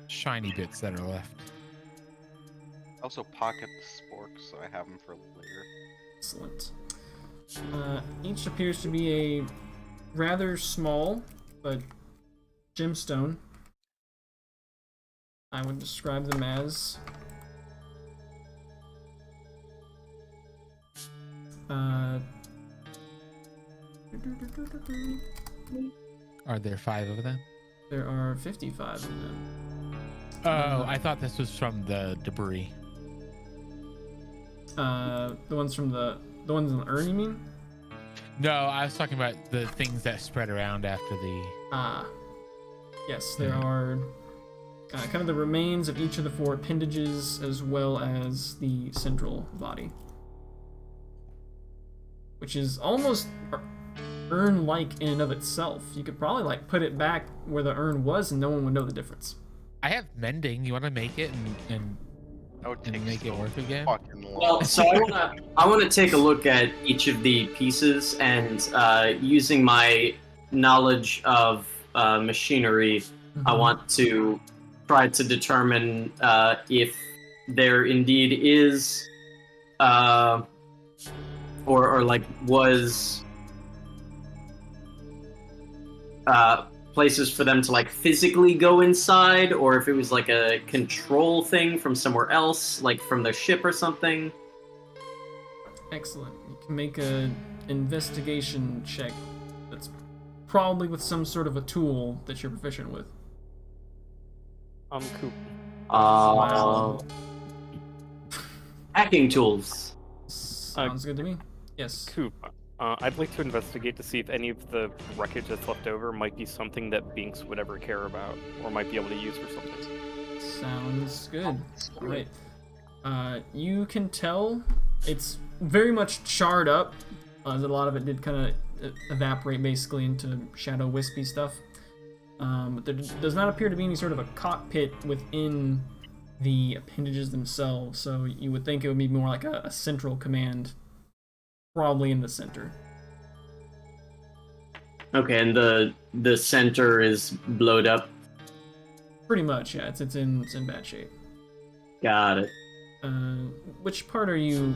shiny bits that are left. Also pocket the sporks, so I have them for later. Excellent. Each appears to be a rather small but gemstone. I would describe them as Are there 5 of them? there are 55 of them. Oh, I thought this was from the debris. The ones from the ones in the urn, you mean? No, I was talking about the things that spread around after the... Yes, there are kind of the remains of each of the 4 appendages, as well as the central body, which is almost urn-like in and of itself. You could probably like put it back where the urn was, and no one would know the difference. I have mending. You want to make it and That would take make it so work again? fucking long. Well, so I wanna take a look at each of the pieces, and using my knowledge of machinery, I want to try to determine if there indeed is, or like was, places for them to like physically go inside, or if it was like a control thing from somewhere else, like from the ship or something. Excellent. You can make an investigation check that's probably with some sort of a tool that you're proficient with. Coop. Wow. Hacking tools. Sounds good to me. Yes. Coop. I'd like to investigate to see if any of the wreckage that's left over might be something that Binks would ever care about, or might be able to use for something. Sounds good. All right. You can tell it's very much charred up, as a lot of it did kind of evaporate basically into shadow wispy stuff. But there does not appear to be any sort of a cockpit within the appendages themselves, so you would think it would be more like a central command, probably in the center. Okay, and the center is blowed up. Pretty much, yeah. It's in bad shape. Got it. Which part are you?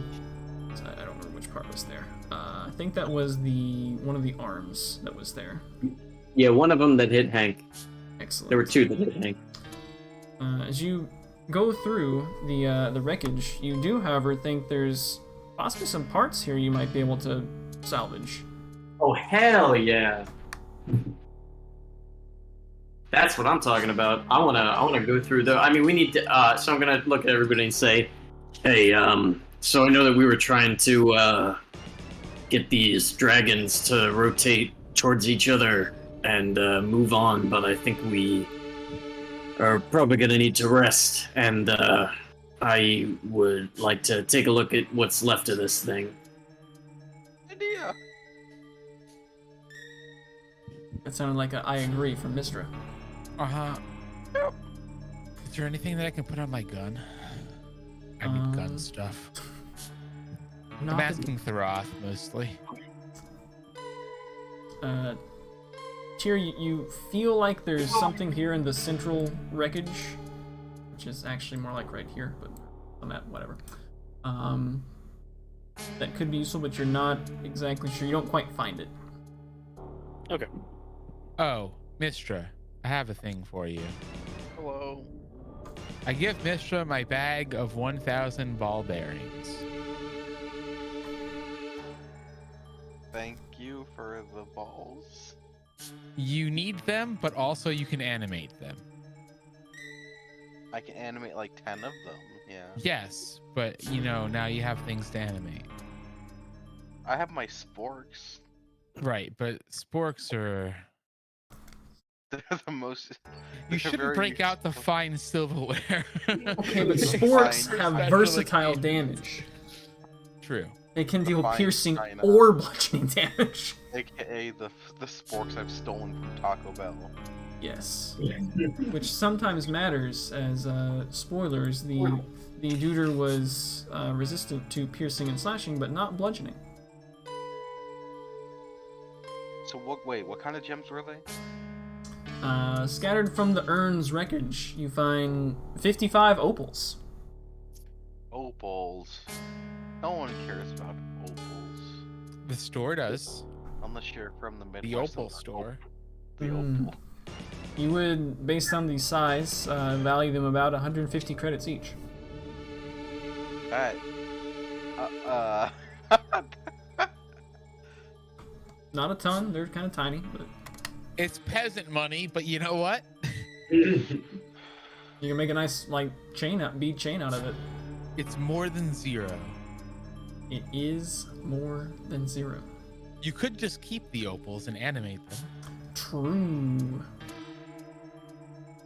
I don't remember which part was there. I think that was one of the arms that was there. Yeah, one of them that hit Hank. Excellent. There were 2 that hit Hank. As you go through the wreckage, you do, however, think there's possibly some parts here you might be able to salvage. Oh hell yeah! That's what I'm talking about. I wanna go through the. I mean, we need to. So I'm gonna look at everybody and say, hey, so I know that we were trying to get these dragons to rotate towards each other and move on, but I think we are probably gonna need to rest, and I would like to take a look at what's left of this thing. Idea. That sounded like a I agree from Mistra. Uh-huh. Yep. Is there anything that I can put on my gun? I need gun stuff. I'm Not asking Thoroth, mostly. Tyr, you feel like there's something here in the central wreckage, which is actually more like right here, but on that, whatever. That could be useful, but you're not exactly sure. You don't quite find it. Okay. Oh, Mistra, I have a thing for you. Hello. I give Mistra my bag of 1,000 ball bearings. Thank you for the balls. You need them, but also you can animate them. I can animate like 10 of them, yeah. Yes, but you know, now you have things to animate. I have my sporks. Right, but sporks are They're the most. You they're shouldn't very break out the useful. fine silverware. Okay, but The sporks fine have special versatile occasions. damage. True. They can The deal fine piercing china. or bludgeoning damage. AKA the sporks I've stolen from Taco Bell. Yes. Which sometimes matters, as spoilers, the Duder was resistant to piercing and slashing, but not bludgeoning. So what kind of gems were they? Scattered from the urn's wreckage, you find 55 opals. Opals. No one cares about opals. The store does. Unless you're from the Midwest. The opal store. The Mm. opal. You would, based on the size, value them about 150 credits each. Alright. Not a ton, they're kind of tiny, but It's peasant money, but you know what? you can make a nice, like, bead chain out of it. It's more than 0. It is more than 0. You could just keep the opals and animate them. True.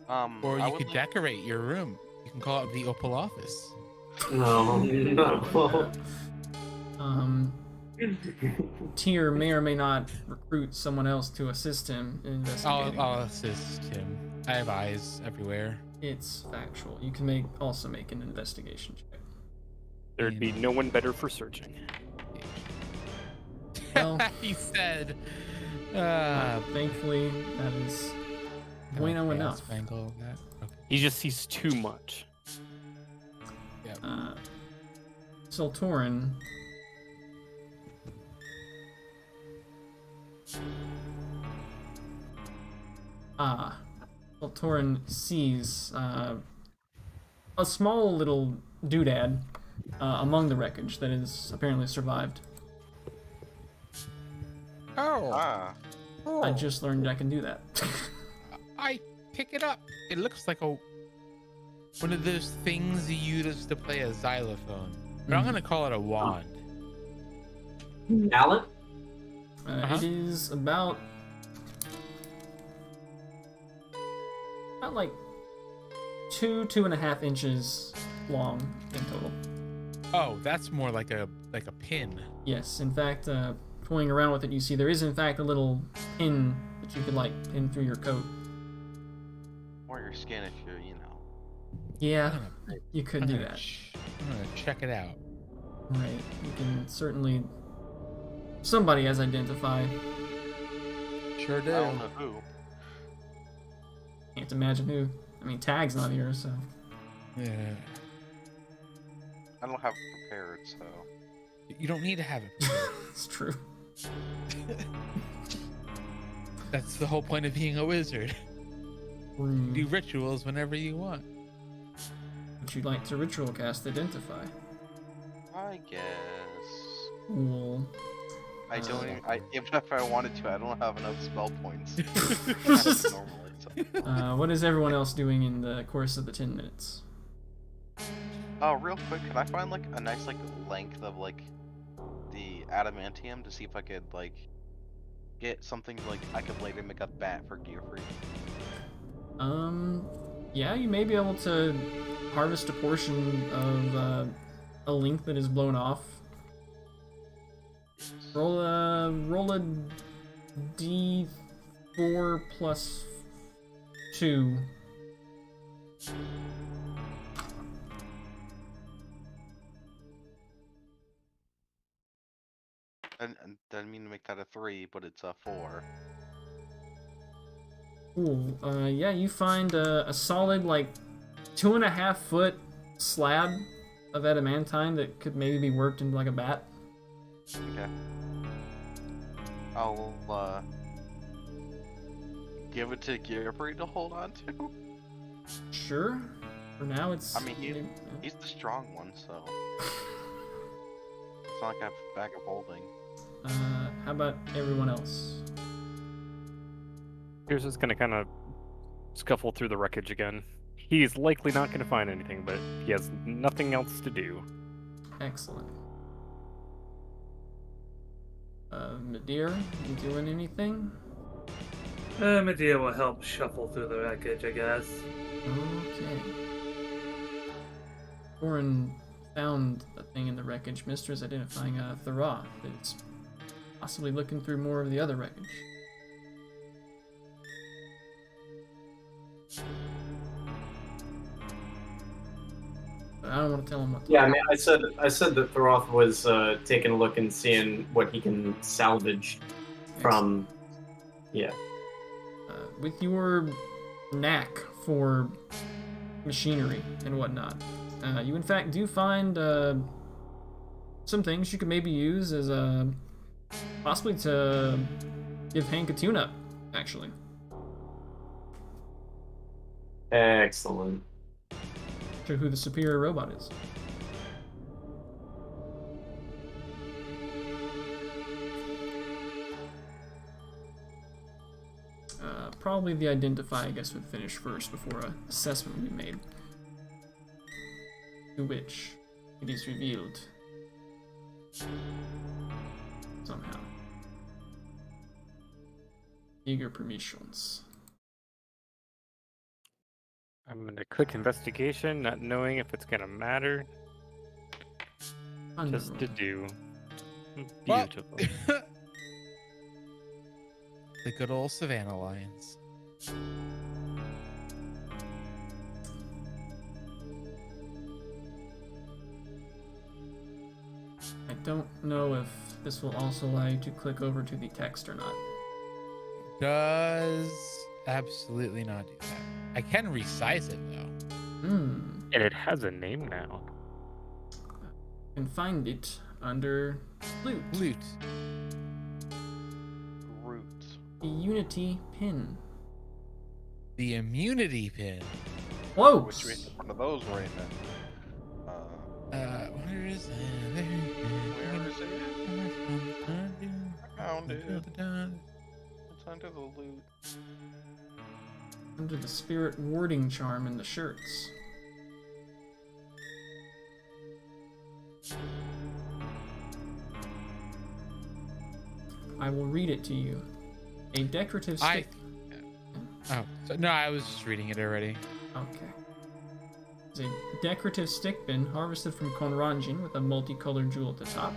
Or I you would could like- decorate your room. You can call it the opal office. No, no. Tyr may or may not recruit someone else to assist him in investigating. I'll assist him. I have eyes everywhere. It's factual. You can also make an investigation check. There'd be no one better for searching. Well, He said. thankfully, that is bueno enough. Spangle, that. Okay. He just sees too much. Soltorin. Soltorin sees a small little doodad among the wreckage that has apparently survived. Oh. I just learned I can do that. I pick it up. It looks like one of those things you use to play a xylophone. But I'm gonna call it a wand. Mallet? It is about like 2.5 inches long in total. Oh, that's more like a pin. Yes, in fact, toying around with it, you see there is in fact a little pin that you could like pin through your coat. Or your skin if you're, Yeah, you could do that. I'm gonna check it out. Right, you can certainly. Somebody has identified. Sure I don't know who. Can't imagine who. I mean, Tag's not here, so. Yeah. I don't have it prepared, so. You don't need to have it prepared. It's true. That's the whole point of being a wizard. Rude. Do rituals whenever you want. Would you like to ritual cast Identify? I guess. Cool. I don't even, even if I wanted to, I don't have enough spell points. Normally, so. What is everyone else doing in the course of the 10 minutes? Oh, real quick, could I find like a nice length of the adamantium to see if I could get something I could later make a bat for Gearfree? Yeah, you may be able to harvest a portion of a link that is blown off. Roll a d4 plus 2. And didn't mean to make that a 3, but it's a 4. Cool. Yeah, you find a solid 2.5 foot slab of adamantine that could maybe be worked into a bat. Okay. I'll give it to Gearfree to hold on to. Sure. For now, it's. I mean, he's the strong one, so it's not like I have a bag of holding. How about everyone else? Here's just gonna kind of scuffle through the wreckage again. He's likely not gonna find anything, but he has nothing else to do. Excellent. Nadir, you doing anything? Medea will help shuffle through the wreckage, I guess. Okay. Thorin found a thing in the wreckage. Mister is identifying a Thera that's possibly looking through more of the other wreckage. But I don't want to tell him what to Yeah, I do. mean, I said that Thoroth was taking a look and seeing what he can salvage from. Yeah. With your knack for machinery and whatnot, you in fact do find some things you could maybe use as possibly to give Hank a tune-up, actually. Excellent. Show who the superior robot is. Probably the identify, I guess, would finish first before an assessment would be made. To which it is revealed somehow. Eager permissions. I'm gonna click investigation, not knowing if it's gonna matter. Just to do. Well- Beautiful. The good old Savannah Lions. I don't know if this will also allow you to click over to the text or not. Does absolutely not do that. I can resize it though. Hmm. And it has a name now. You can find it under loot. Loot. Root. The Unity pin. The immunity pin. Whoa! Wish we had one of those right now. Where is it? Where is it? I found it. It's under the loot. Under the spirit warding charm in the shirts. I will read it to you. A decorative stick. Oh, so, no, I was just reading it already. Okay. It's a decorative stick pin harvested from Konranjin with a multicolored jewel at the top.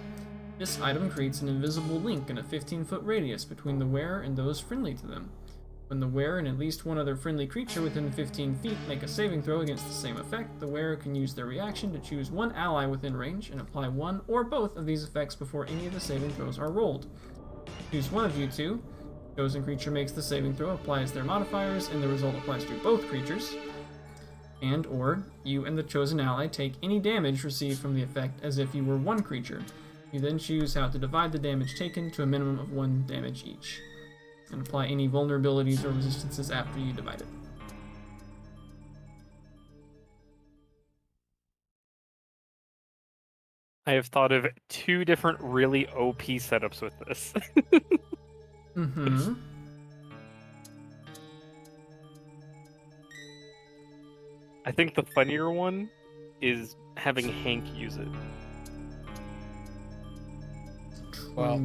This item creates an invisible link in a 15-foot radius between the wearer and those friendly to them. When the wearer and at least one other friendly creature within 15 feet make a saving throw against the same effect, the wearer can use their reaction to choose one ally within range and apply one or both of these effects before any of the saving throws are rolled. Choose one of you two. Chosen creature makes the saving throw, applies their modifiers, and the result applies to both creatures. And or you and the chosen ally take any damage received from the effect as if you were one creature. You then choose how to divide the damage taken to a minimum of 1 damage each, and apply any vulnerabilities or resistances after you divide it. I have thought of 2 different really OP setups with this. Mm-hmm. I think the funnier one is having Hank use it. Well,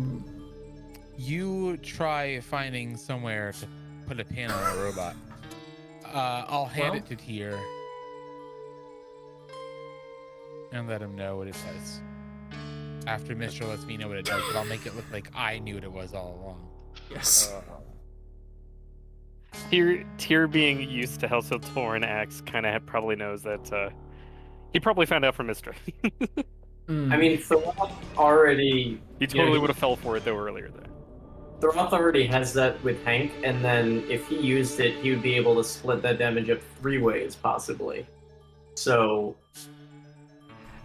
you try finding somewhere to put a pin on a robot. I'll hand it to Tier and let him know what it says. After Mr. lets me know what it does, but I'll make it look like I knew what it was all along. Yes. Tyr being used to how Thorin acts kind of probably knows that he probably found out from Mistra. Mm. I mean, Thoroth already. He totally would have fell for it though earlier though. Thoroth already has that with Hank, and then if he used it, he would be able to split that damage up 3 ways, possibly. So.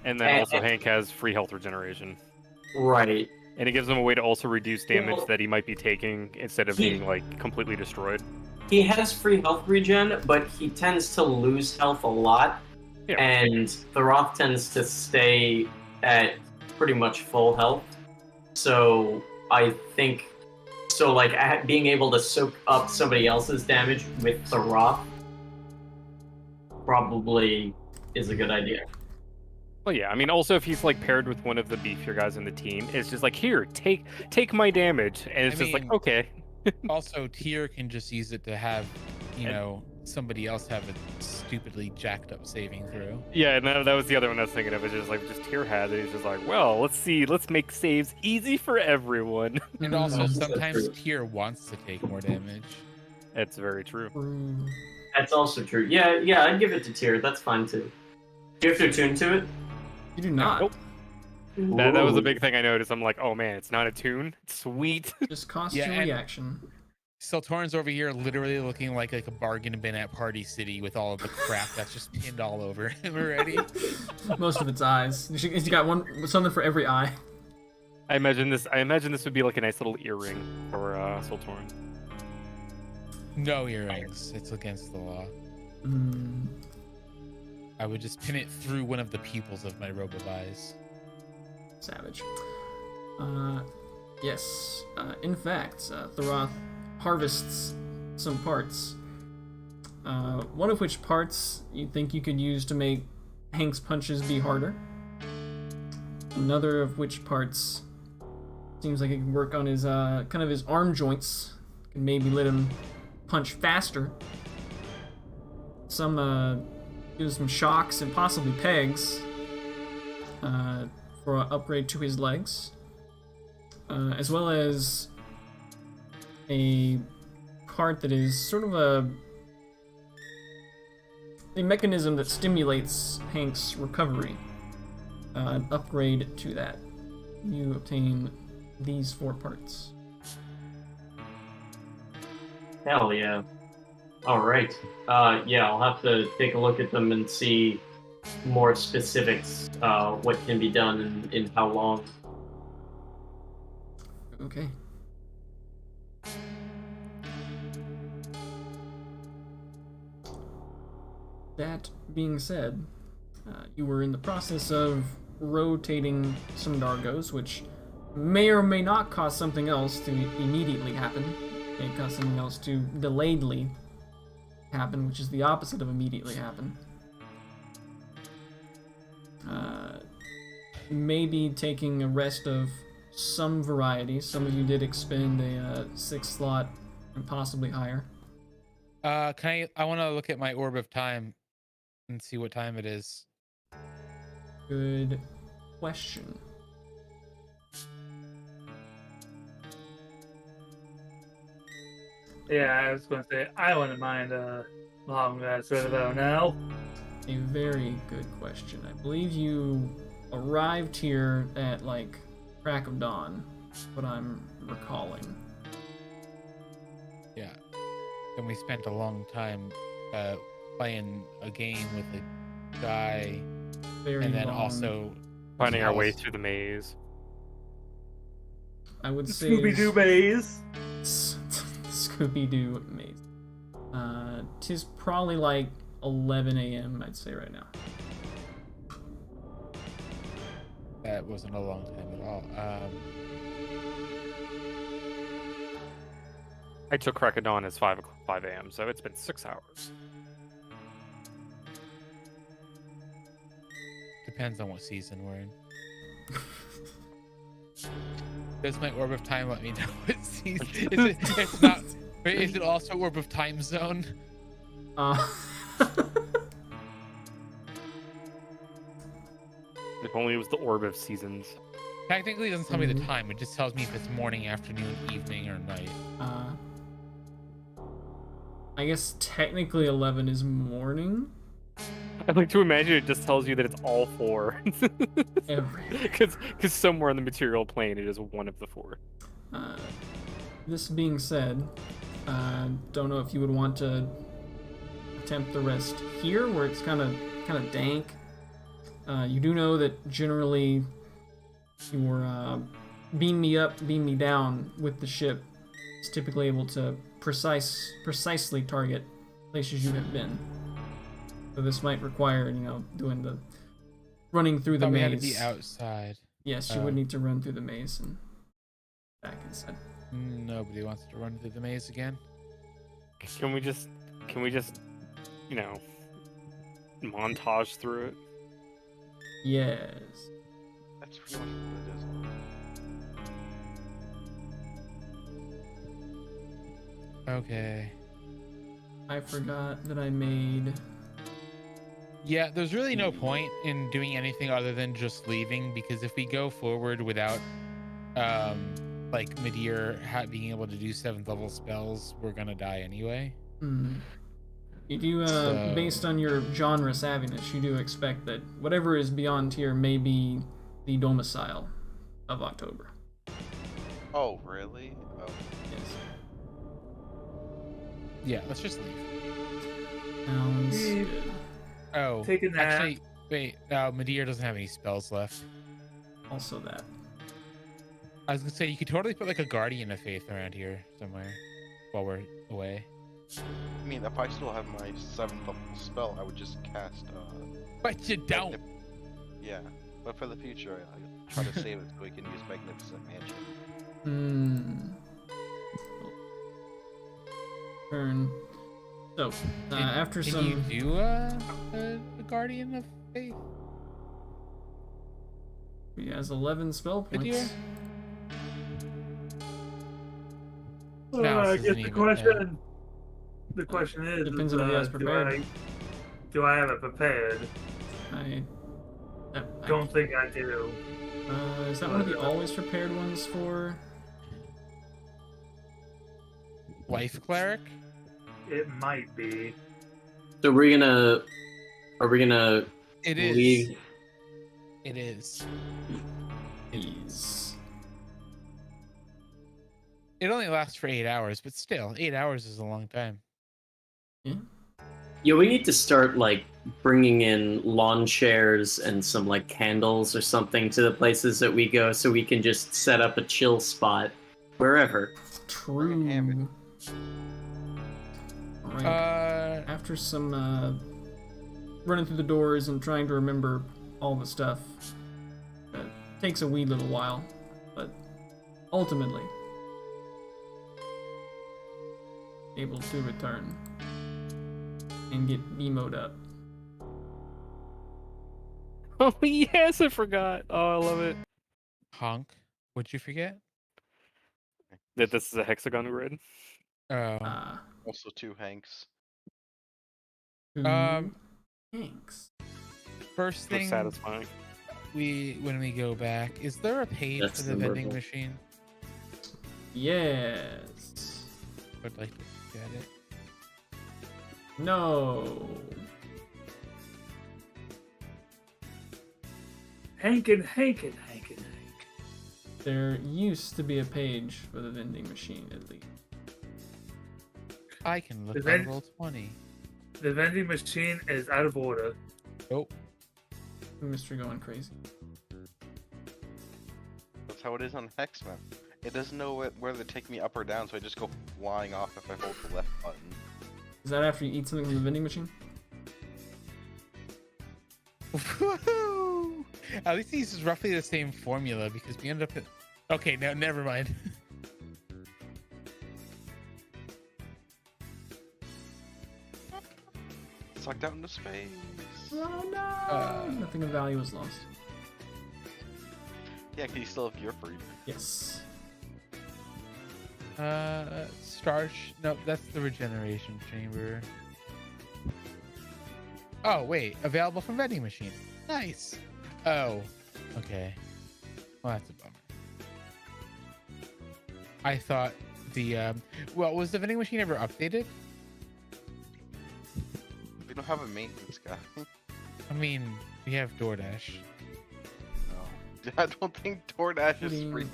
And then also Hank has free health regeneration. Right. And it gives him a way to also reduce damage Well, that he might be taking instead of being like completely destroyed. He has free health regen, but he tends to lose health a lot. Yeah. And Thoroth tends to stay at pretty much full health. So I think, being able to soak up somebody else's damage with Thoroth probably is a good idea. Well, yeah, I mean, also if he's like paired with one of the beefier guys in the team, it's just like, here, take my damage, and it's I just like, mean, okay. Also, Tyr can just use it to have, you know, somebody else have a stupidly jacked up saving throw. Yeah, and that was the other one I was thinking of. It's just like just Tyr has it. He's just like, well, let's make saves easy for everyone. And also, That's so sometimes true. Tyr wants to take more damage. That's very true. True. That's also true. Yeah, I'd give it to Tyr. That's fine too. Do you have to attune to it? You do not. Nope. That was a Ooh. big thing I noticed. I'm like, oh man, it's not a tune. Sweet. Just costs Yeah, you and- reaction. Siltorin's over here literally looking like a bargain bin at Party City with all of the crap that's just pinned all over him already. Most of its eyes. He's got something for every eye. I imagine this would be like a nice little earring for Soltorin. No earrings. It's against the law. Mm, I would just pin it through one of the pupils of my robe of eyes. savage. Yes. In fact, Thorath harvests some parts. One of which parts you think you could use to make Hank's punches be harder. Another of which parts seems like it can work on his kind of his arm joints. Can maybe let him punch faster. Some give some shocks and possibly pegs for an upgrade to his legs, as well as a part that is sort of a mechanism that stimulates Hank's recovery. An upgrade to that. You obtain these 4 parts. Hell yeah. Alright. Yeah, I'll have to take a look at them and see more specifics, what can be done and in how long. Okay. That being said, you were in the process of rotating some Dargos, which may or may not cause something else to immediately happen. May cause something else to delayedly happen, which is the opposite of immediately happen. Maybe taking a rest of some variety. Some of you did expend a 6 slot and possibly higher. I want to look at my orb of time and see what time it is. Good question. Yeah, I was going to say, I wouldn't mind a long rest right about now. A very good question. I believe you arrived here at like crack of dawn, what I'm recalling. Yeah. And we spent a long time playing a game with a guy, Very and then long. also Finding our way house. through the maze. I would say Scooby-Doo maze. Scooby-Doo maze. 'Tis probably like 11 a.m. I'd say right now. That wasn't a long time at all. I took crack of dawn as 5 a.m., so it's been 6 hours. Depends on what season we're in. Does my orb of time let me know what season? It's not. Is it also orb of time zone? If only it was the orb of seasons. Technically, it doesn't tell me the time. It just tells me if it's morning, afternoon, evening, or night. I guess technically 11 is morning. I like to imagine it just tells you that it's all 4. Every. Because somewhere on the material plane it is one of the 4. This being said, don't know if you would want to attempt the rest here, where it's kind of dank. You do know that generally your beam me up, beam me down with the ship is typically able to precisely target places you have been. So this might require, doing the running through the Thought we maze. had to be outside. Yes, you would need to run through the maze and back inside. Nobody wants to run through the maze again. Can we just montage through it? Yes. That's pretty much what it is. Okay. I forgot that I made. Yeah, there's really no point in doing anything other than just leaving, because if we go forward without like Midir being able to do 7th level spells, we're gonna die anyway. You do, So- based on your genre savviness, you do expect that whatever is beyond here may be the domicile of October. Oh, really? Oh. Yes. Yeah, let's just leave. Sounds Leave. good. Oh, Take a nap. actually, wait. Midir doesn't have any spells left. Also that. I was gonna say you could totally put like a Guardian of Faith around here somewhere while we're away. I mean, if I still have my 7th level spell, I would just cast. But you don't. Yeah, but for the future, I try to save it so we can use Magnificent Mansion. Turn. So, after Can some. you do a Guardian of Faith? He has 11 spell points. Midir? I No, guess isn't the even- question. The question is, Depends on if he has prepared. Do I have it prepared? I Don't think I do. is that one of the always prepared ones for? Life Cleric? It might be. So are we gonna It is. leave? It is. These. It only lasts for 8 hours, but still, 8 hours is a long time. Yeah. Yeah, we need to start like bringing in lawn chairs and some like candles or something to the places that we go, so we can just set up a chill spot wherever. True. Hammered. Alright. After some running through the doors and trying to remember all the stuff, takes a wee little while, but ultimately able to return and get emoed up. Oh yes, I forgot. Oh, I love it. Honk. What'd you forget? That this is a hexagon grid. Oh. Also, 2 Hanks. Thanks. First So thing satisfying. when we go back, is there a page That's for the vending memorable. machine? Yes. I'd like to look at it. No. Hankin'. There used to be a page for the vending machine, at least. I can look Is on that- roll 20. The vending machine is out of order. Oh, Mystery going crazy. That's how it is on Hexman. It doesn't know whether to take me up or down, so I just go flying off if I hold the left button. Is that after you eat something from the vending machine? woohoo! At least he uses roughly the same formula because we end up at... Okay, no, never mind. Sucked out into space. Oh no! Nothing of value was lost. Yeah, can you still have gear freed? Yes. Starch. No, that's the regeneration chamber. Oh, wait. Available from vending machine. Nice. Oh, okay. Well, that's a bummer. I thought the, well, was the vending machine ever updated? We don't have a maintenance guy. I mean, we have DoorDash. No. I don't think DoorDash is free.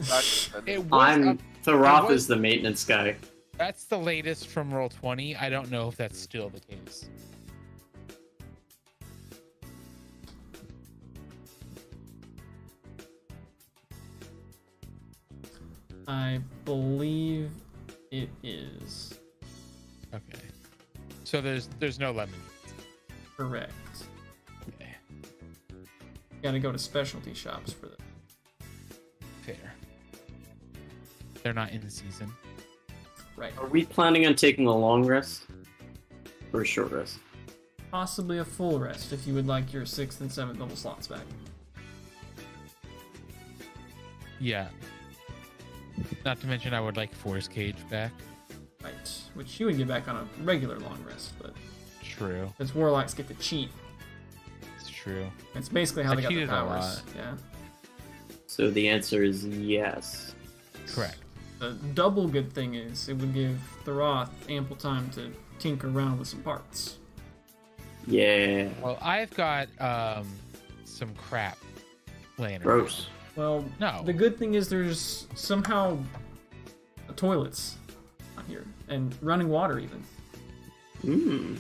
It was I'm Tharoth was- is the maintenance guy. That's the latest from roll 20. I don't know if that's still the case. I believe it is. Okay. So there's no lemon. Correct. Okay. Gotta go to specialty shops for that. Fair. They're not in season. Right. Are we planning on taking a long rest or a short rest? Possibly a full rest if you would like your 6th and 7th level slots back. Yeah. Not to mention I would like Force Cage back. Right. which you would get back on a regular long rest, but True. because warlocks get to cheat. It's true. It's basically how I they got their cheated a powers. lot. Yeah. So the answer is yes. Correct. The double good thing is it would give Thoth ample time to tinker around with some parts. Yeah. Well, I've got some crap laying around. Gross. Well, No. the good thing is there's somehow toilets on here and running water even. Mmm.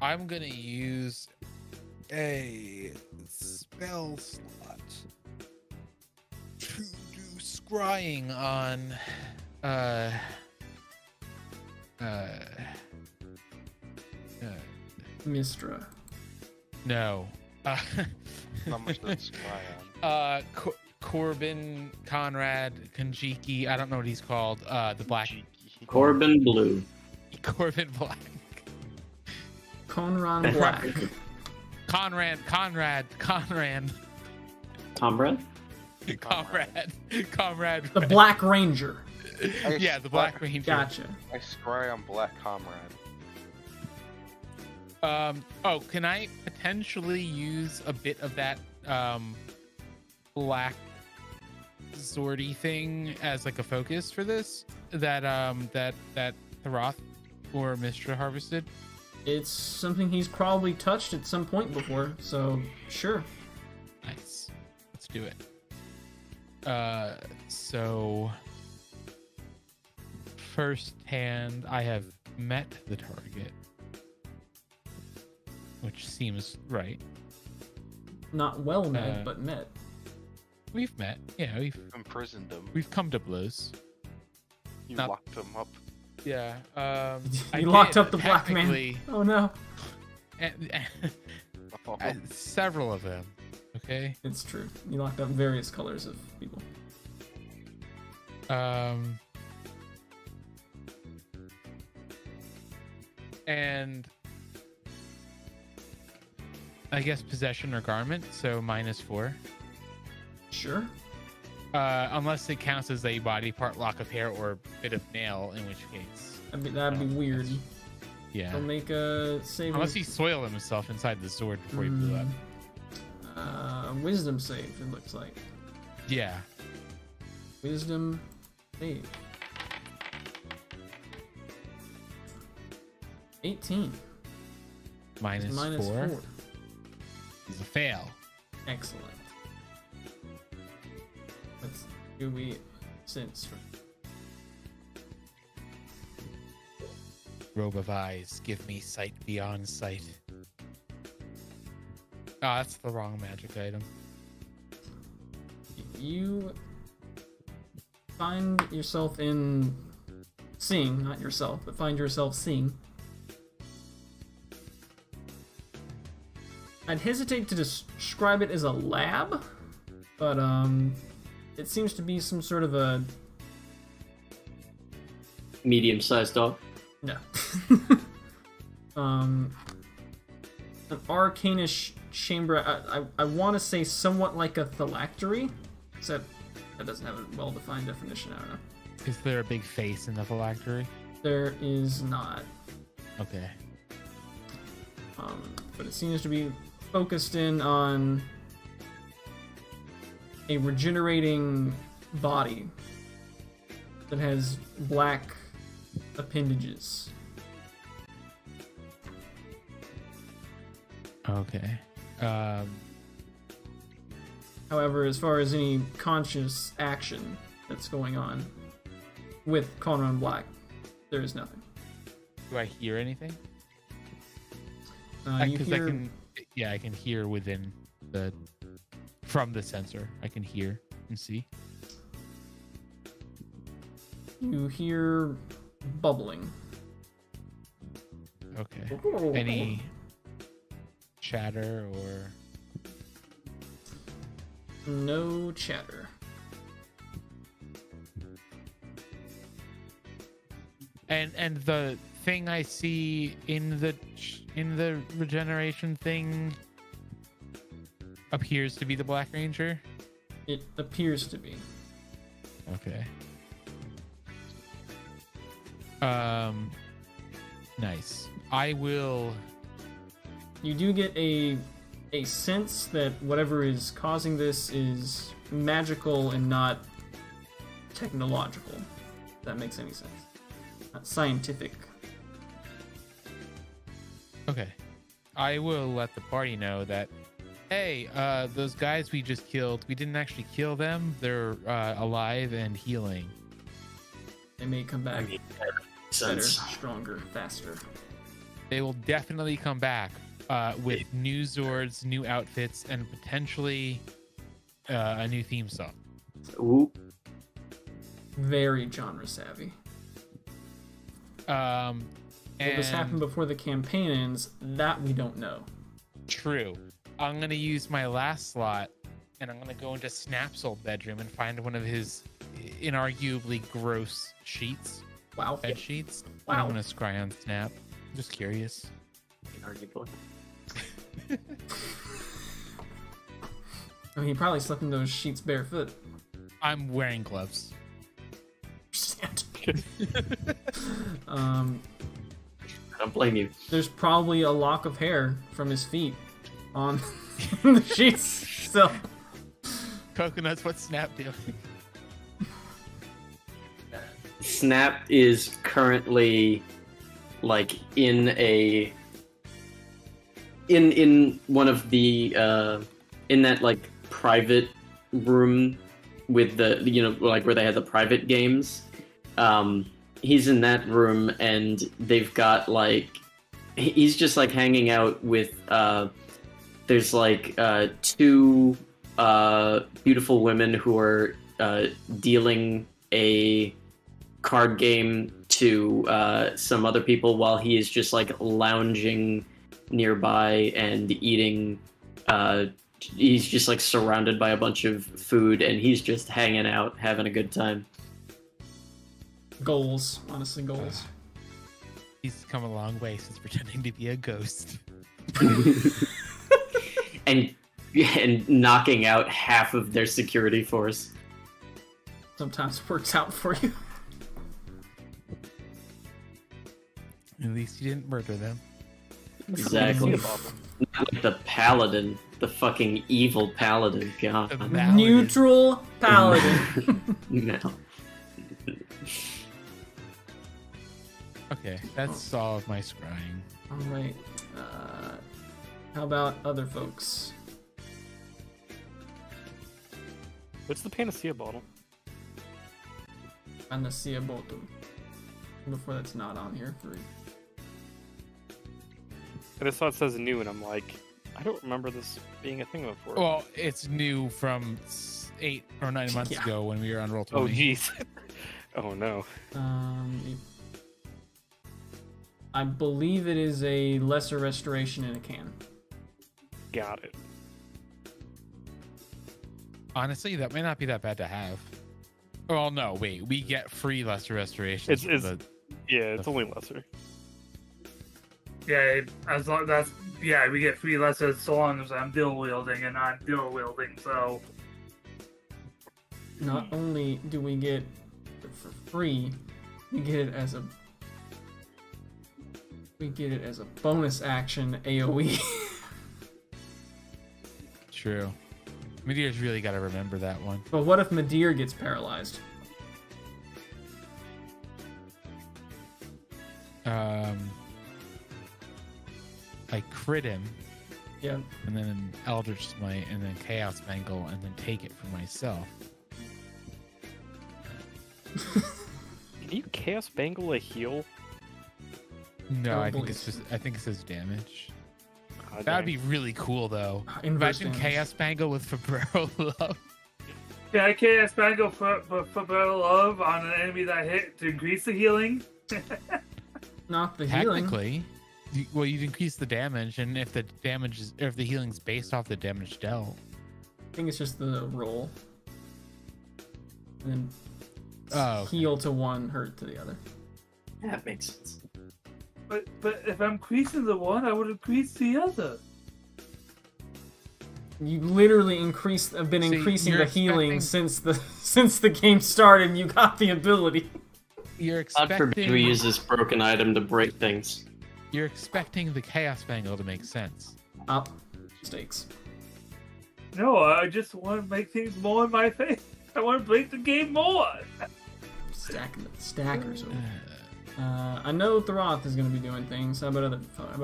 I'm gonna use a spell slot to do scrying on Mistra. no. How much does Scry on? Corbin, Conrad, Kanjiki, I don't know what he's called. The black Corbin Blue. Corbin Black. Konran Black. Conrad. Comrade? Comrade. The Black Ranger. Yeah, the Black Ranger. Gotcha. I scry on Black Comrade. Oh, can I potentially use a bit of that black Zordy thing as like a focus for this? That Thoth or Mistra harvested? It's something he's probably touched at some point before, so sure. Nice. Let's do it. So first hand, I have met the target, which seems right. Not well met, Uh, but met. We've met. Yeah, Imprisoned him. we've come to blows. You not- locked him up. Yeah. I You locked did, up the black man. technically, Oh no. Oh, Several of them. Okay. It's true. You locked up various colors of people. And I guess possession or garment, so -4. Sure. Unless it counts as a body part, lock of hair, or bit of nail, in which case, That'd be weird. yeah. He'll make a saving. Unless he soiled himself inside the sword before he blew up. Wisdom save, it looks like. Yeah. Wisdom save. 18. Minus Minus 4 4. is a fail. Excellent. Let's do we since. Robe of eyes, give me sight beyond sight. Ah, that's the wrong magic item. You find yourself in seeing, not yourself, but find yourself seeing. I'd hesitate to describe it as a lab, but it seems to be some sort of a Medium-sized dog. no. An arcanish chamber. I want to say somewhat like a phylactery, except that doesn't have a well-defined definition. I don't know. Is there a big face in the phylactery? There is not, Okay. but it seems to be focused in on a regenerating body that has black appendages. Okay. However, as far as any conscious action that's going on with Konran Black, there is nothing. Do I hear anything? You Because hear, I can hear within the from the sensor. I can hear and see. you hear bubbling. Okay. Any chatter or No chatter. and the thing I see in the regeneration thing appears to be the Black Ranger? It appears to be. Okay. Nice. I will. You do get a sense that whatever is causing this is magical and not technological. If that makes any sense. Not scientific. Okay. I will let the party know that, hey, those guys we just killed, we didn't actually kill them. They're alive and healing. They may come back I mean, better, sense. stronger, faster. They will definitely come back with new Zords, new outfits, and potentially a new theme song. Ooh. Very genre savvy. Will this happen And before the campaign ends? That we don't know. true. I'm gonna use my last slot, and I'm gonna go into Snap's old bedroom and find one of his inarguably gross sheets, Wow. bed sheets. Wow. I'm gonna scry on Snap. Just curious. Arguably. I mean, he probably slept in those sheets barefoot. I'm wearing gloves. I don't blame you. There's probably a lock of hair from his feet on the sheets. So Coconuts, what's Snap doing? Snap is currently like in one of the in that like private room with the like where they had the private games. He's in that room and they've got like he's just like hanging out with there's like two beautiful women who are dealing a card game to some other people while he is just like lounging nearby and eating he's just like surrounded by a bunch of food and he's just hanging out having a good time. goals, honestly, goals. He's come a long way since pretending to be a ghost. and knocking out half of their security force. Sometimes works out for you. At least you didn't murder them. Exactly. Not like the paladin, the fucking evil paladin. God. The paladin. Neutral paladin. No. Okay, that's all of my scrying. All right. How about other folks? What's the panacea bottle? Panacea bottom. Before that's not on here. 3. I just saw it says new, and I'm like, I don't remember this being a thing before. Well, it's new from 8 or 9 months Yeah. ago when we were on Roll20. Oh, jeez. Oh, no. I believe it is a lesser restoration in a can. Got it. Honestly, that may not be that bad to have. Well, no, wait. We get free lesser restorations. It's for the- yeah, it's only lesser. Yeah, as long that's yeah, we get free lessons so long as I'm dual wielding and I'm dual wielding. So Not only do we get it for free, we get it as a bonus action AoE. True. Meteor's really got to remember that one. But what if Medir gets paralyzed? I crit him, Yeah. and then Eldritch Smite, and then Chaos Mangle, and then take it for myself. Can you Chaos Bangle a heal? No, I think Probably. it's just. I think it says damage. Ah, That'd dang. be really cool, though. Inverse Imagine damage. Chaos Mangle with Fabro Love. can I cast Bangle for Battle Love on an enemy that hit to increase the healing? Not the healing. Technically, well, you'd increase the damage, and if the damage is, or if the healing's based off the damage dealt. I think it's just the roll. And then Oh, okay. heal to one, hurt to the other. That makes sense. But if I'm increasing the one, I would increase the other. You literally have been See, increasing you're the healing expecting- since the game started. And you got the ability. You're God forbid we expecting use this broken item to break things. you're expecting the Chaos Bangle to make sense. Up stakes. No, I just want to make things more in my face. I want to play the game more. Stackers. I know Thoroth is going to be doing things. How about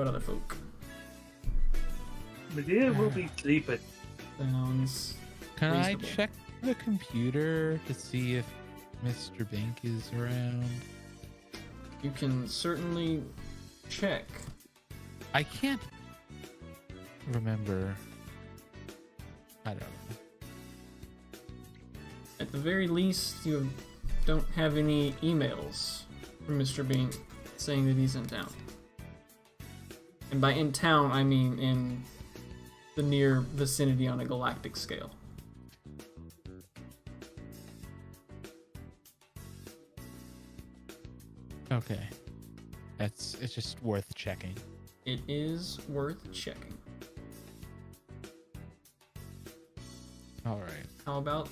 other folk? Medea will be sleeping. Sounds Can I reasonable. check the computer to see if Mr. Bink is around? You can certainly check. I can't remember. I don't know. At the very least, you don't have any emails from Mr. Bean saying that he's in town. And by in town, I mean in the near vicinity on a galactic scale. Okay. It's just worth checking. It is worth checking. All right. How about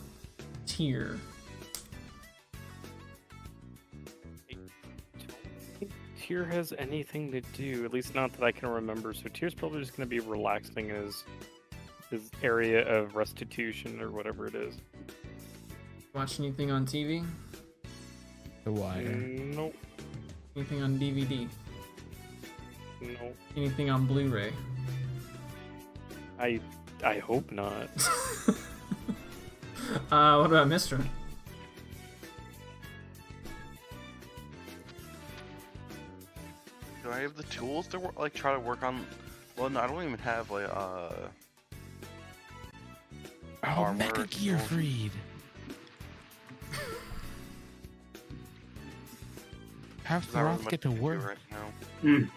Tier? Tyr has anything to do, at least not that I can remember. So Tyr's probably just going to be relaxing in his area of restitution or whatever it is. Watch anything on TV? The Wire. Nope. Anything on DVD? Nope. Anything on Blu-ray? I hope not. What about Mr.? Do I have the tools to try to work on? Well, no, I don't even have like Oh, armor Mecha or Gear something. Freed. Have There's not really Thoth much get to I can do work. right now.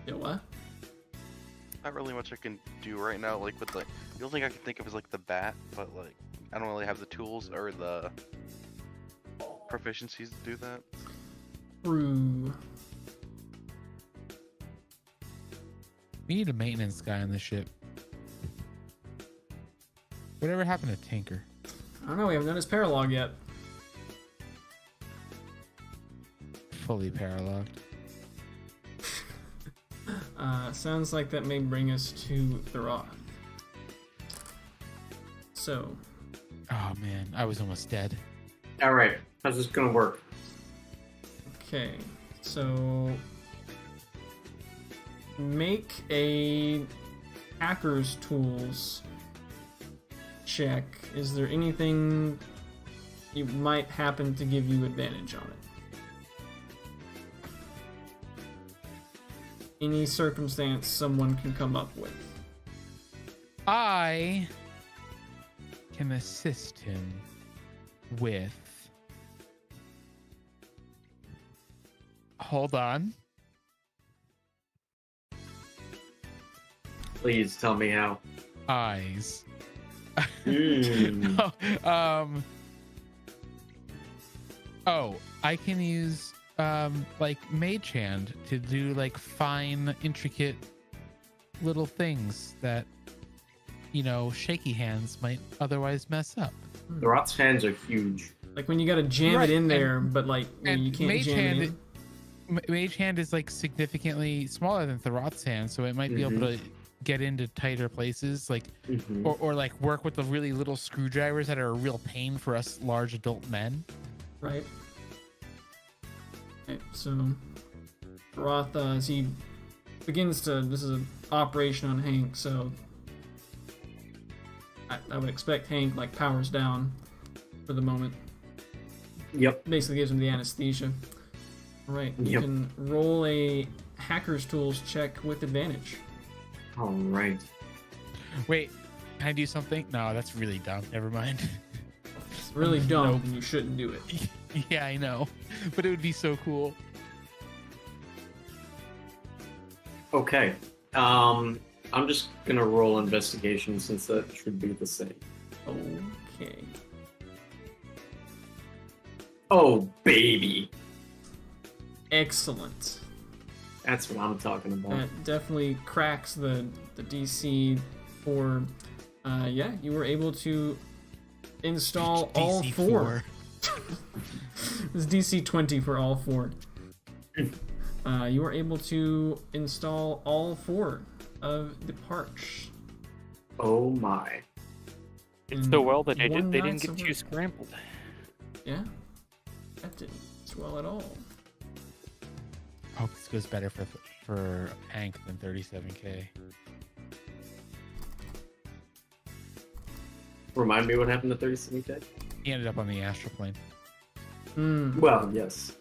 Yeah, what? Not really much I can do right now. Like with the only thing I can think of is like the bat, but like I don't really have the tools or the proficiencies to do that. True. We need a maintenance guy on the ship. Whatever happened to Tinker? I don't know, we haven't done his paralog yet. Fully paralogged. Sounds like that may bring us to Thoroth. So, Oh man, I was almost dead. All right, how's this gonna work? okay. So, make a hacker's tools check. Is there anything you might happen to give you advantage on it? Any circumstance someone can come up with. I can assist him with. Hold on. Please tell me how. Eyes. Mm. Oh, I can use like Mage Hand to do like fine, intricate little things that shaky hands might otherwise mess up. The Rot's hands are huge. Like when you gotta jam Right, it in and- there, but like and you can't Mage jam it Hand in. Mage Hand is like significantly smaller than Thoth's hand, so it might be able to get into tighter places, like Mhm. or like work with the really little screwdrivers that are a real pain for us large adult men. Right. Okay, so Roth, as he begins to, this is an operation on Hank, so I would expect Hank like powers down for the moment. Yep. Basically gives him the anesthesia. All right, you Yep. can roll a hacker's tools check with advantage. All right. Wait, can I do something? No, that's really dumb. Never mind. It's really dumb, Nope. and you shouldn't do it. Yeah, I know, but it would be so cool. Okay. I'm just gonna roll investigation since that should be the same. Okay. Oh baby. Excellent. That's what I'm talking about. That definitely cracks the DC for. Yeah, you were able to install all DC 4. It's DC 20 for all 4. You were able to install all 4 of the parts. Oh my. It's so well that they One didn't night's get of too work. scrambled. Yeah, that didn't swell at all. I hope this goes better for Hank than 37k. Remind me what happened to 37K? He ended up on the astral plane. Well, yes.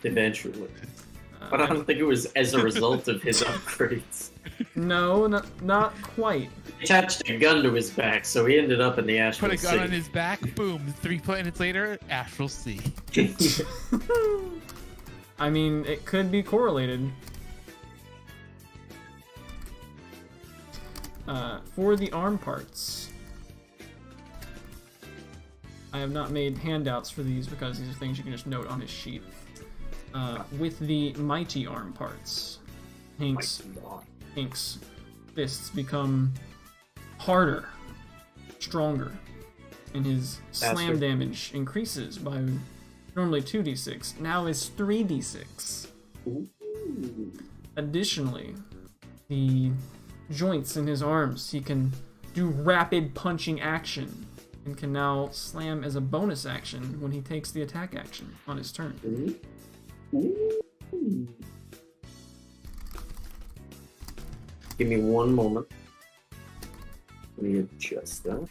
Eventually. But I don't think it was as a result of his upgrades. No, not quite. He attached a gun to his back, so he ended up in the Astral Put a gun Sea. on his back, boom, 3 planets later, astral sea. I mean, it could be correlated. For the arm parts, I have not made handouts for these because these are things you can just note on his sheet. With the mighty arm parts, Hank's fists become harder, stronger, and his slam damage increases by normally 2d6, now is 3d6. Ooh. Additionally, the joints in his arms, he can do rapid punching action and can now slam as a bonus action when he takes the attack action on his turn. Ooh. Give me one moment. Let me adjust that.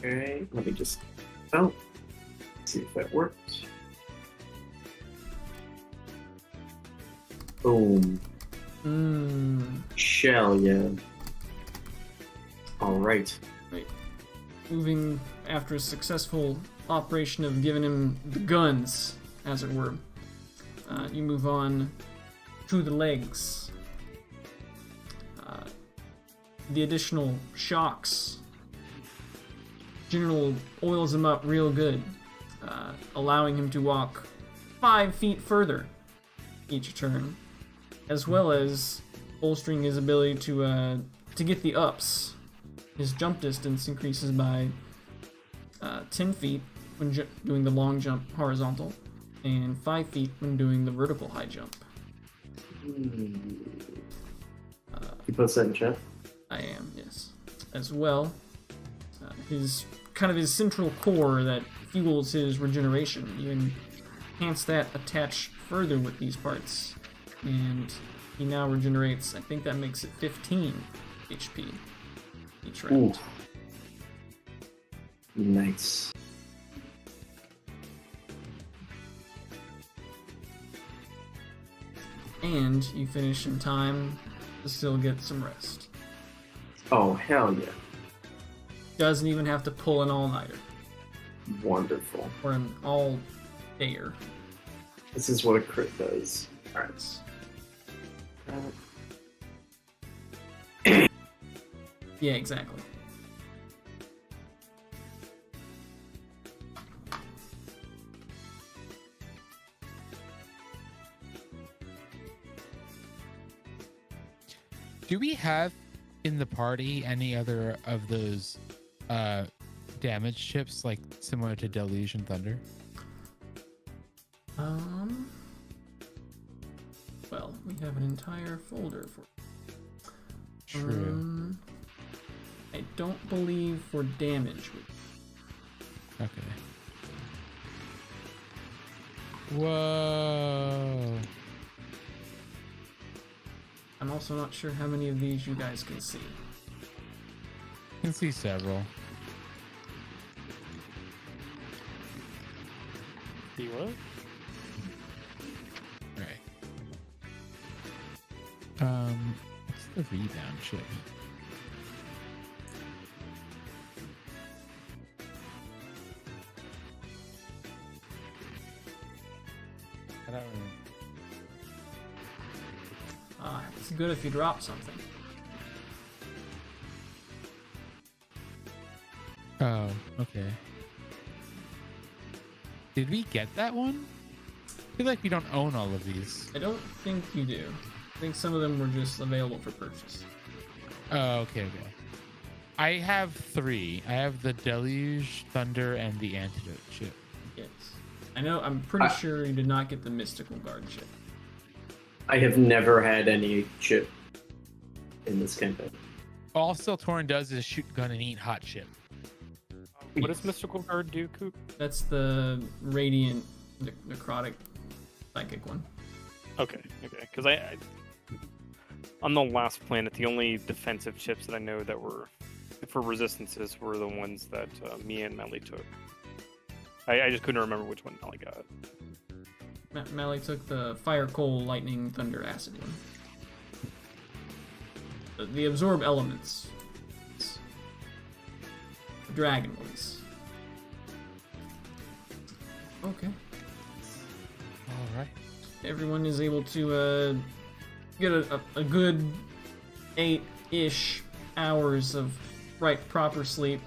Okay, let me just see if that works. Boom. Shell, yeah. Alright. Moving after a successful operation of giving him the guns, as it were, you move on to the legs. The additional shocks generally oils him up real good, allowing him to walk 5 feet further each turn, as well as bolstering his ability to get the ups. His jump distance increases by 10 feet when doing the long jump horizontal, and 5 feet when doing the vertical high jump. You post that in chat? I am, yes. As well, his central core that fuels his regeneration. You enhance that attach further with these parts, and he now regenerates. I think that makes it 15 HP each round. Ooh. Nice. And you finish in time to still get some rest. Oh, hell yeah. Doesn't even have to pull an all-nighter Wonderful. or an all-dayer. This is what a crit does. Alright. Yeah, exactly. Do we have in the party any other of those damage chips, like similar to Deluge and Thunder? Well, we have an entire folder for. True. I don't believe for damage. Okay. Whoa. I'm also not sure how many of these you guys can see. I can see several. See what? Right. What's the rebound chip? I don't It's good if you drop something. Oh, okay. Did we get that one? I feel like we don't own all of these. I don't think you do. I think some of them were just available for purchase. Oh, okay. I have 3. I have the Deluge, Thunder, and the Antidote chip. Yes. I know, I'm pretty sure you did not get the Mystical Guard chip. I have never had any chip in this campaign. All Siltorin does is shoot gun and eat hot chip. What does Mystical Guard do, Coop? That's the Radiant Necrotic Psychic one. Okay. Because I on the last planet, the only defensive chips that I know that were for resistances were the ones that me and Melly took. I just couldn't remember which one Melly got. Melly took the Fire, Coal, Lightning, Thunder, Acid one. The Absorb Elements. Dragon release. Okay. All right. Everyone is able to get a good 8-ish hours of proper sleep.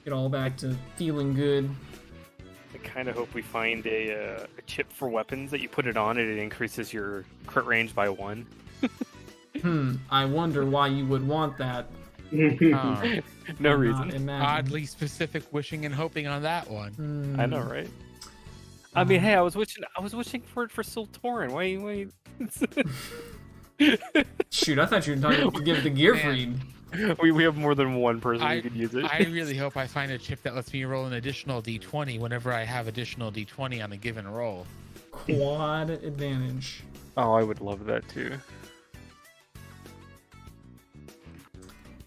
Get all back to feeling good. I kind of hope we find a chip for weapons that you put it on and it increases your crit range by 1. I wonder why you would want that. No reason. Oddly specific wishing and hoping on that one. I know, right? I mean, hey, I was wishing for it for Siltorin. Wait. Shoot, I thought you were talking to give the gear freed. We have more than one person who could use it. I really hope I find a chip that lets me roll an additional d20 whenever I have additional d20 on a given roll. Quad advantage. Oh, I would love that too.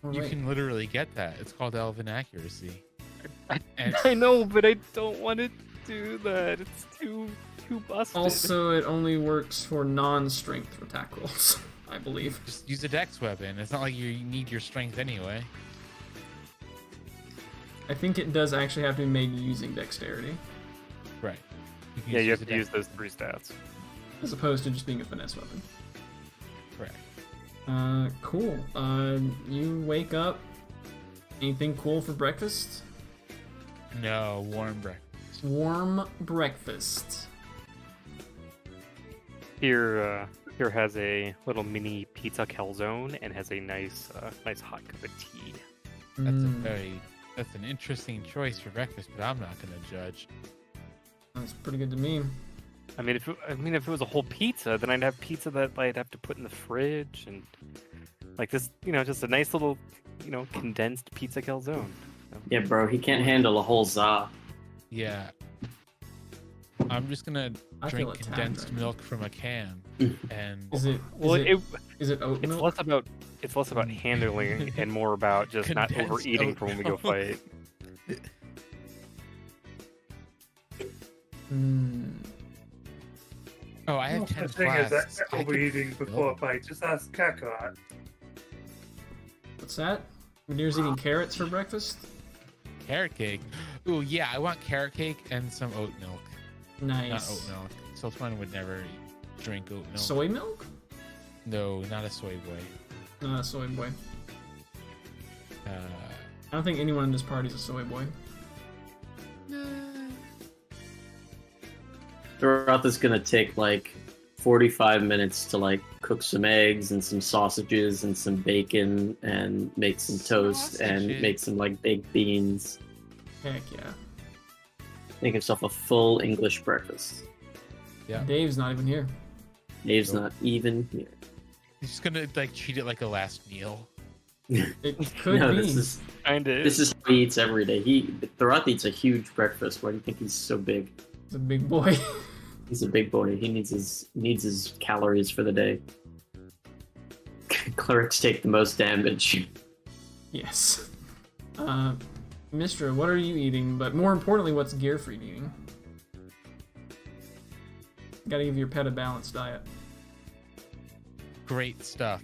You can literally get that. It's called Elven Accuracy. I know, but I don't want to do that. It's too busted. Also, it only works for non-strength attack rolls, I believe. Just use a dex weapon. It's not like you need your strength anyway. I think it does actually have to be made using dexterity. Right. You have to use those 3 stats. As opposed to just being a finesse weapon. Correct. Cool. You wake up. Anything cool for breakfast? No, warm breakfast. Warm breakfast. Here has a little mini pizza calzone and has a nice hot cup of tea. That's an interesting choice for breakfast, but I'm not gonna judge. That's pretty good to me. I mean, if it was a whole pizza, then I'd have pizza that I'd have to put in the fridge and like this, just a nice little, condensed pizza calzone. Yeah, bro, he can't handle a whole za. Yeah. I'm just gonna drink condensed milk from a can. And is it oat milk? It's less about handling and more about just not overeating for when we go fight. Oh, I have 10 The thing is flasks. that overeating before a fight. Just ask Kakarot. What's that? Meneer's eating carrots for breakfast? Carrot cake. Ooh, yeah, I want carrot cake and some oat milk. Nice. Not oat milk. Sultman would never drink oat milk. Soy milk? No, not a soy boy. Not a soy boy. I don't think anyone in this party is a soy boy. Throughout this gonna take like 45 minutes to cook some eggs and some sausages and some bacon and make some toast and make some baked beans. Heck yeah. Make himself a full English breakfast. Yeah. Dave's not even here. Dave's not even here. He's just gonna treat it like a last meal. It could be. This is how he eats every day. Thorath eats a huge breakfast. Why do you think he's so big? He's a big boy. He's a big boy. He needs his calories for the day. Clerics take the most damage. Yes. Mistra, what are you eating? But more importantly, what's Gearfried eating? Gotta give your pet a balanced diet. Great stuff.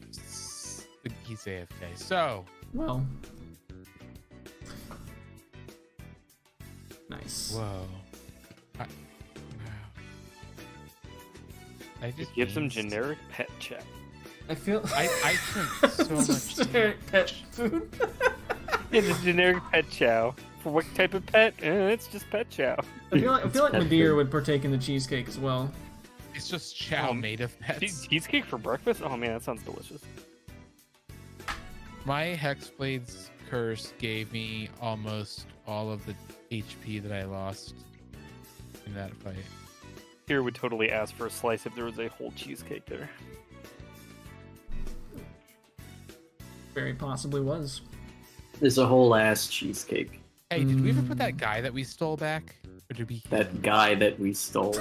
He's AFK. So. Well. Nice. Whoa. I just Give some means- generic pet chat. I feel I drink so much tea. generic pet food. Yeah, just generic pet chow. For what type of pet? It's just pet chow. I feel like It's pet Madeir food. would partake in the cheesecake as well. It's just chow made of pets. Cheesecake for breakfast? Oh man, that sounds delicious. My Hexblade's curse gave me almost all of the HP that I lost in that fight. Here would totally ask for a slice if there was a whole cheesecake there. Very possibly was. There's a whole ass cheesecake. Hey, did we ever put that guy that we stole back? Or did we kill That him? guy that we stole.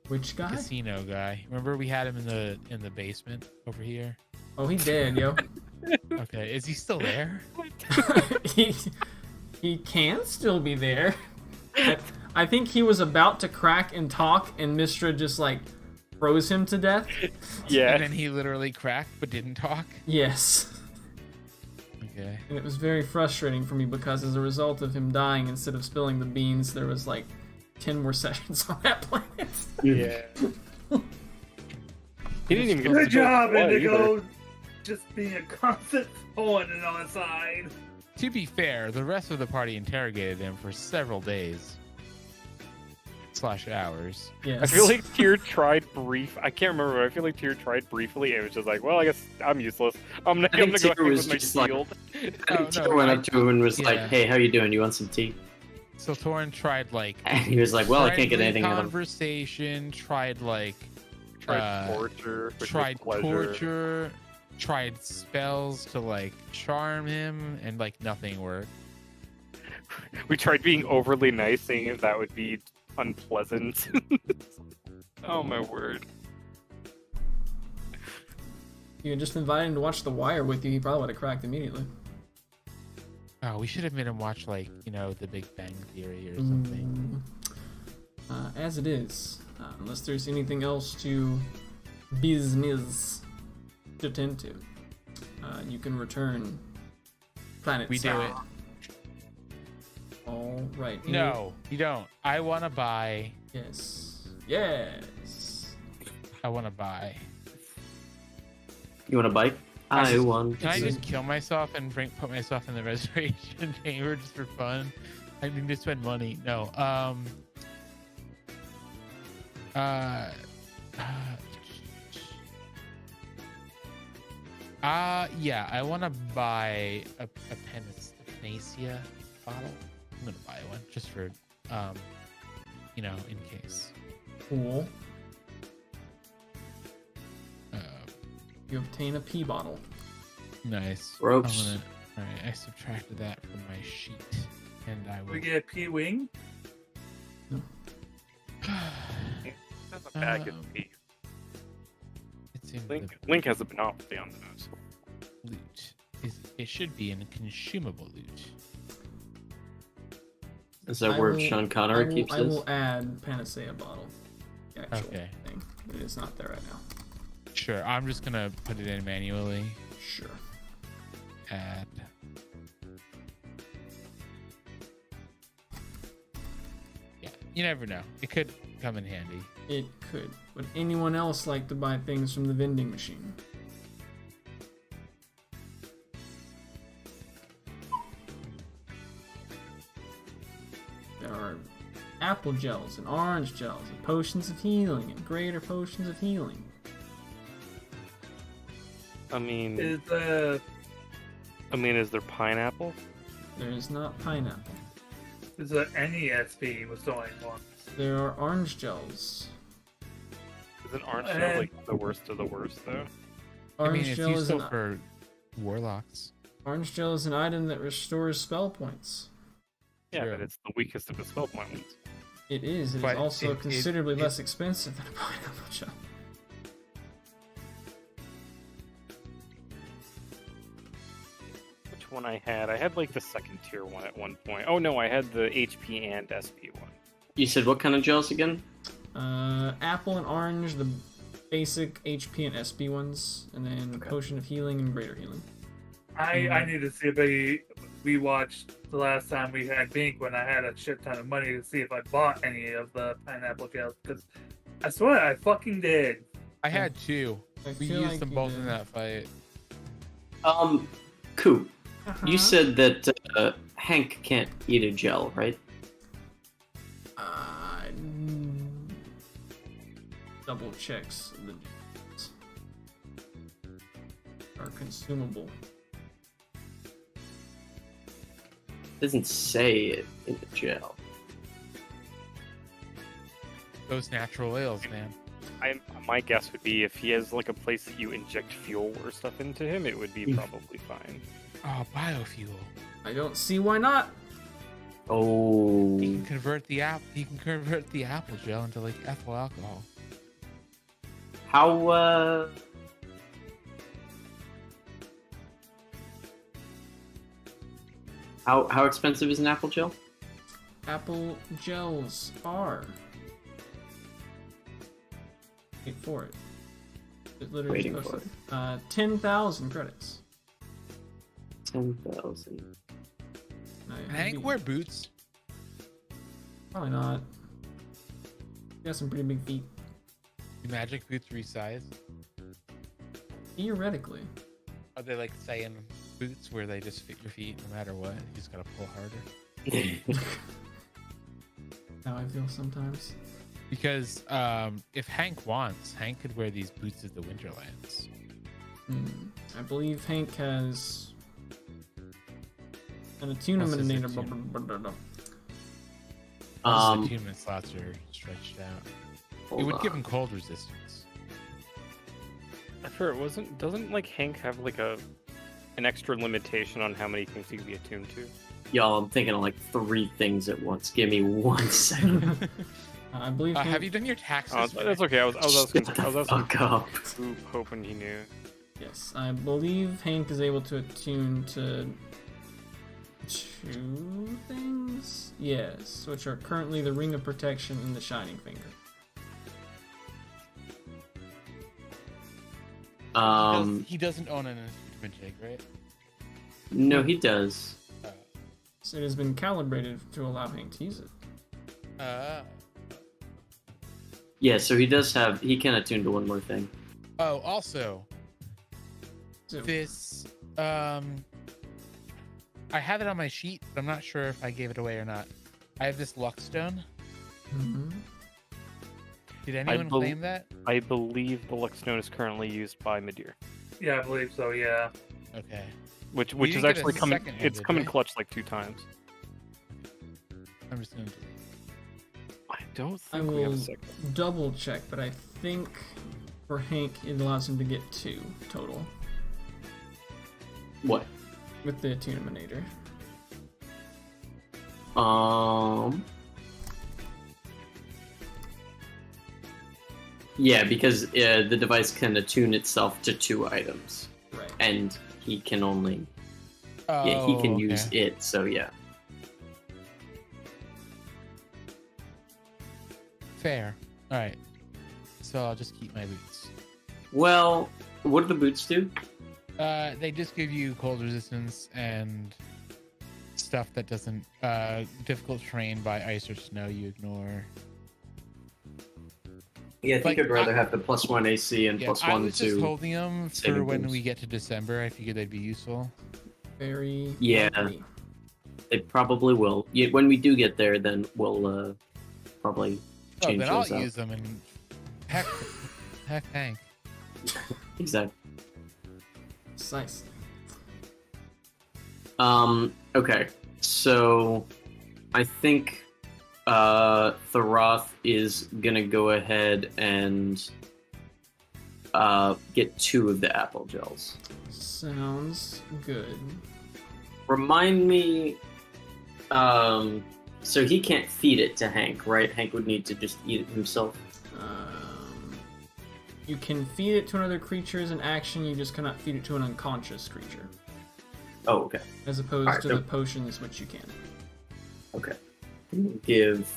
Which guy? Casino guy. Remember we had him in the basement over here? Oh, he dead, yo. Okay, is he still there? he can still be there. I think he was about to crack and talk, and Mistra just like froze him to death. Yeah. And then he literally cracked but didn't talk? Yes. Okay. And it was very frustrating for me because as a result of him dying, instead of spilling the beans, there was like 10 more sessions on that planet. Yeah. He didn't even get Good to job, blood either. Indigo. Just being a constant thorn on the side. To be fair, the rest of the party interrogated him for several days. / hours. Yes. I feel like Tyr tried I can't remember, but I feel like Tyr tried briefly. It was just like, well, I guess I'm useless. I'm gonna think go Tyr ahead was with my just like- shield. I think no, Tyr went I- up to him and was like, yeah. "Hey, how you doing? You want some tea?" So Torin tried like And he was like, "Well, I can't get friendly anything out of him." conversation, tried like Tried torture, which tried was pleasure. torture, tried spells to like charm him, and like nothing worked. We tried being overly nice, saying if that would be unpleasant. Oh my word. You had just invited him to watch The Wire with you, he probably would have cracked immediately. Oh, we should have made him watch like, you know, The Big Bang Theory or something. As it is, unless there's anything else to business to tend to, you can return planet We do South. it. All right. No, you don't. I want to buy. Yes. Yes. I want to buy. You want a bike? I won. Can I just kill myself and put myself in the reservation chamber just for fun? I mean, to spend money. No. Yeah, I want to buy a Panacea bottle. I'm gonna buy one just for, you know, in case. Cool. You obtain a pea bottle. Nice. Ropes. All right, I subtracted that from my sheet, and I will. We get a P-Wing. That's a bag of peas. It's in Link has a monopoly on those. the loot. It should be in consumable loot. Is that I where will- Sean Connery keeps I his? will add Panacea bottle. The actual Okay. thing. But it is not there right now. Sure, I'm just gonna put it in manually. Sure. Add. Yeah, you never know. It could come in handy. It could. Would anyone else like to buy things from the vending machine? There are apple gels and orange gels and potions of healing and greater potions of healing. I mean, Is is there pineapple? There is not pineapple. the NESP was the only one. There are orange gels. Isn't orange gel like the worst of the worst though? Orange I mean, it's gel is useful an for warlocks. orange gel is an item that restores spell points. Yeah, True. but it's the weakest of the spell point ones. It is. It is But also it- considerably it- less expensive than a pineapple gel. Which one I had? I had like the second tier one at one point. Oh no, I had the HP and SP one. You said what kind of gels again? Apple and orange, the basic HP and SP ones, and then potion of healing and greater healing. I need to see if we watched the last time we had Bink when I had a shit ton of money to see if I bought any of the pineapple gels because I swear I fucking did. I had 2. I We feel used like them you both did. in that fight. Coop, Uh-huh. you said that Hank can't eat a gel, right? Double checks the are consumable. Doesn't say it in the gel. Those natural oils, man. My guess would be if he has like a place that you inject fuel or stuff into him, it would be probably fine. Oh, biofuel. I don't see why not. Oh. He can convert the apple gel into like ethyl alcohol. How how expensive is an apple gel? Apple gels are. Wait for it. It literally Waiting just for posted. 10,000 credits. 10,000. Can Hank wear boots? Probably not. He got some pretty big feet. Do magic boots resize? Theoretically. Are they like Saiyan boots where they just fit your feet no matter what? You just gotta pull harder. How I feel sometimes. Because if Hank wants, Hank could wear these boots of the Winterlands. I believe Hank has an attunement Plus his meter. attunement. His attunement slots are stretched out. It would give him cold resistance. I'm sure it wasn't. Doesn't like Hank have like an extra limitation on how many things he can be attuned to? Y'all, I'm thinking of like 3 things at once. Give me 1 second. I believe Hank... Have you done your taxes? That's okay. I was asking. Shut I was the asking fuck up. Coop, hoping he knew. Yes, I believe Hank is able to attune to 2 things? Yes, which are currently the Ring of Protection and the Shining Finger. He doesn't own an instrument jig, right? No, he does. So it has been calibrated to allow Hank to use it. Yeah, so he does have. He can attune to 1 more thing. Oh, also, So, this I have it on my sheet, but I'm not sure if I gave it away or not. I have this Luckstone. Mhm. Did anyone claim that? I believe the Luckstone is currently used by Midir, Yeah, I believe so. Yeah. Okay. which We is didn't get a actually coming. second-handed, It's come in right? clutch like 2 times. I'm just gonna. I don't I think we have a will second. double check, but I think for Hank it allows him to get 2 total What? with the attuneminator. Yeah, because the device can attune itself to 2 items, Right. and he can only. Oh, Yeah, he can okay. use it. So yeah. Fair. All right. So I'll just keep my boots. Well, what do the boots do? They just give you cold resistance and stuff that doesn't difficult terrain by ice or snow you ignore. Yeah, I think Like, I'd rather have the +1 AC and Yeah, +1 I was just to. holding them for saving when things. we get to December. I figured they'd be useful. Very Yeah. likely. They probably will. Yeah, when we do get there, then we'll probably Oh, change then I'll those out. use them and heck Hank. Exactly. Precisely. Okay. So, I think Thoroth is gonna go ahead and get 2 of the apple gels. Sounds good. Remind me. So he can't feed it to Hank, right? Hank would need to just eat it himself. You can feed it to another creature as an action, you just cannot feed it to an unconscious creature. Oh, okay. As opposed Alright, to so- the potions, which you can. Okay. Give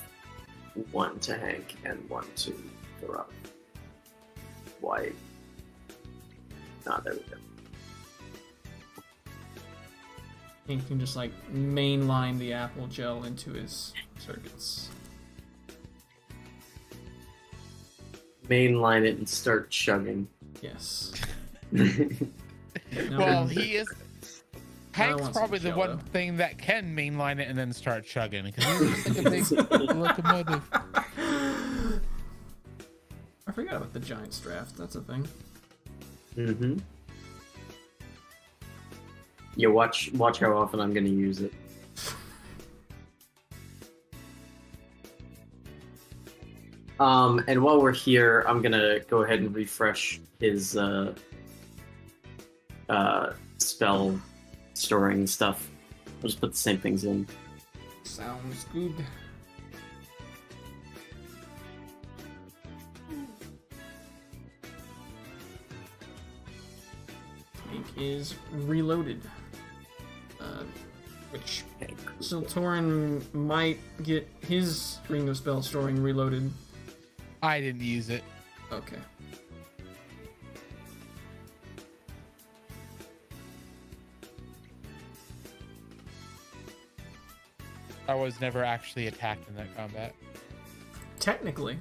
1 to Hank and 1 to Thoroth. Why? Ah, there we go. He can just like mainline the apple gel into his circuits. mainline it and start chugging. Yes. Well, he is. Hank's want probably some the one Jell-O. thing that can mainline it and then start chugging because he's just like a big locomotive. I forgot about the Giants draft. That's a thing. Mm-hmm. Yeah, watch how often I'm gonna use it. And while we're here, I'm gonna go ahead and refresh his spell storing stuff. I'll just put the same things in. Sounds good. Ink is reloaded. Which Siltorin might get his Ring of Spell Storing reloaded. I didn't use it. Okay. I was never actually attacked in that combat. Technically.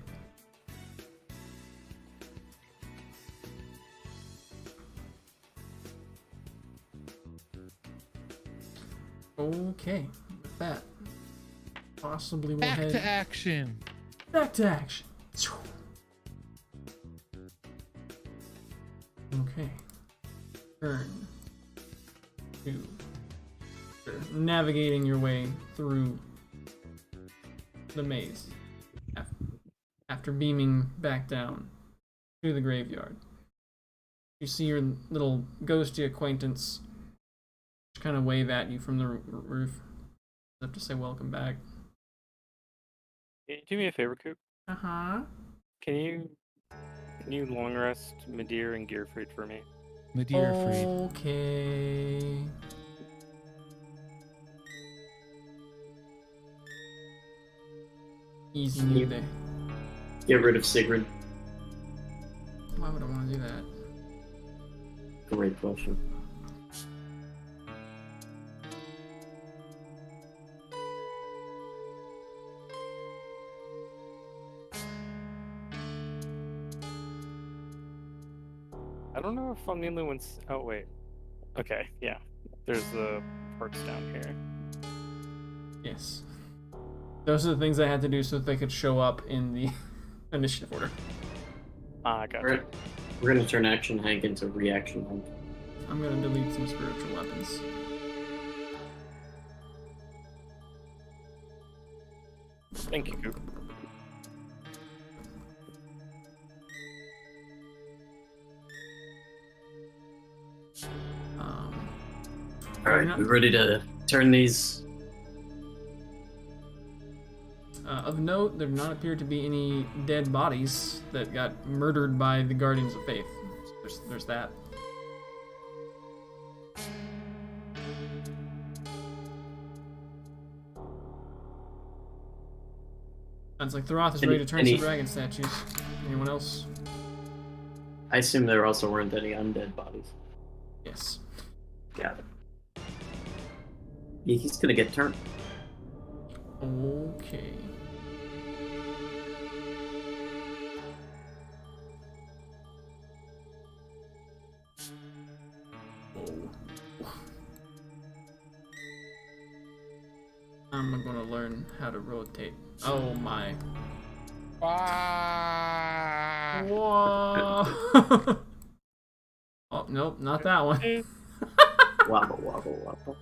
Okay, with that, possibly we'll Back head to action. back to action. Okay. Turn to navigating your way through the maze after beaming back down to the graveyard. You see your little ghosty acquaintance just kind of wave at you from the roof. You have to say welcome back. Can you do me a favor, Coop? Uh-huh. Can you long rest Medir and Gearfried for me? Medir freed. Okay. Easy new day. Get rid of Sigrid. Why would I want to do that? Great question. I don't know if I'm the only one. Oh wait. Okay, yeah. There's the parts down here. Yes. Those are the things I had to do so that they could show up in the initiative order. Ah, gotcha. We're gonna turn Action Hank into Reaction Hank. I'm gonna delete some spiritual weapons. Thank you, Coop. Alright, we ready to turn these? Of note, there do not appear to be any dead bodies that got murdered by the Guardians of Faith. So there's that. Sounds like Thorath is ready to turn some dragon statues. Anyone else? I assume there also weren't any undead bodies. Yes. Got it. Yeah, he's gonna get turned. Okay. Whoa. I'm gonna learn how to rotate. Oh my. Ah! Whoa! Oh, nope, not that one. Wobble, wobble, wobble.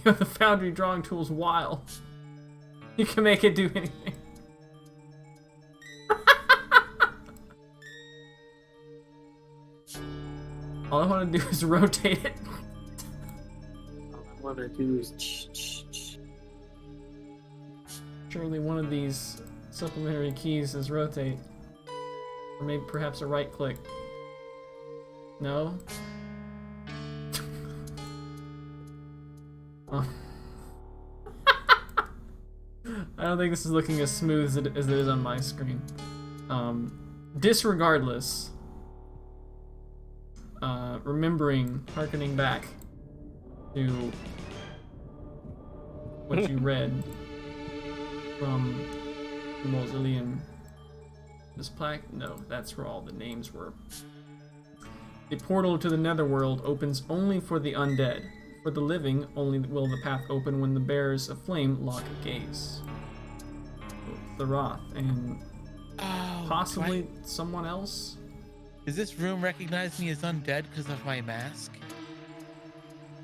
The Foundry drawing tool's wild. You can make it do anything. All I want to do is rotate it. All I wanna do is Surely one of these supplementary keys is rotate. Or maybe perhaps a right click. No? Oh. I don't think this is looking as smooth as it is on my screen. Disregardless, harkening back to what you read from the Mausoleum This plaque? No, that's where all the names were. The portal to the netherworld opens only for the undead. For the living, only will the path open when the bearers of flame lock gaze. The Roth and possibly someone else? Does this room recognize me as undead because of my mask?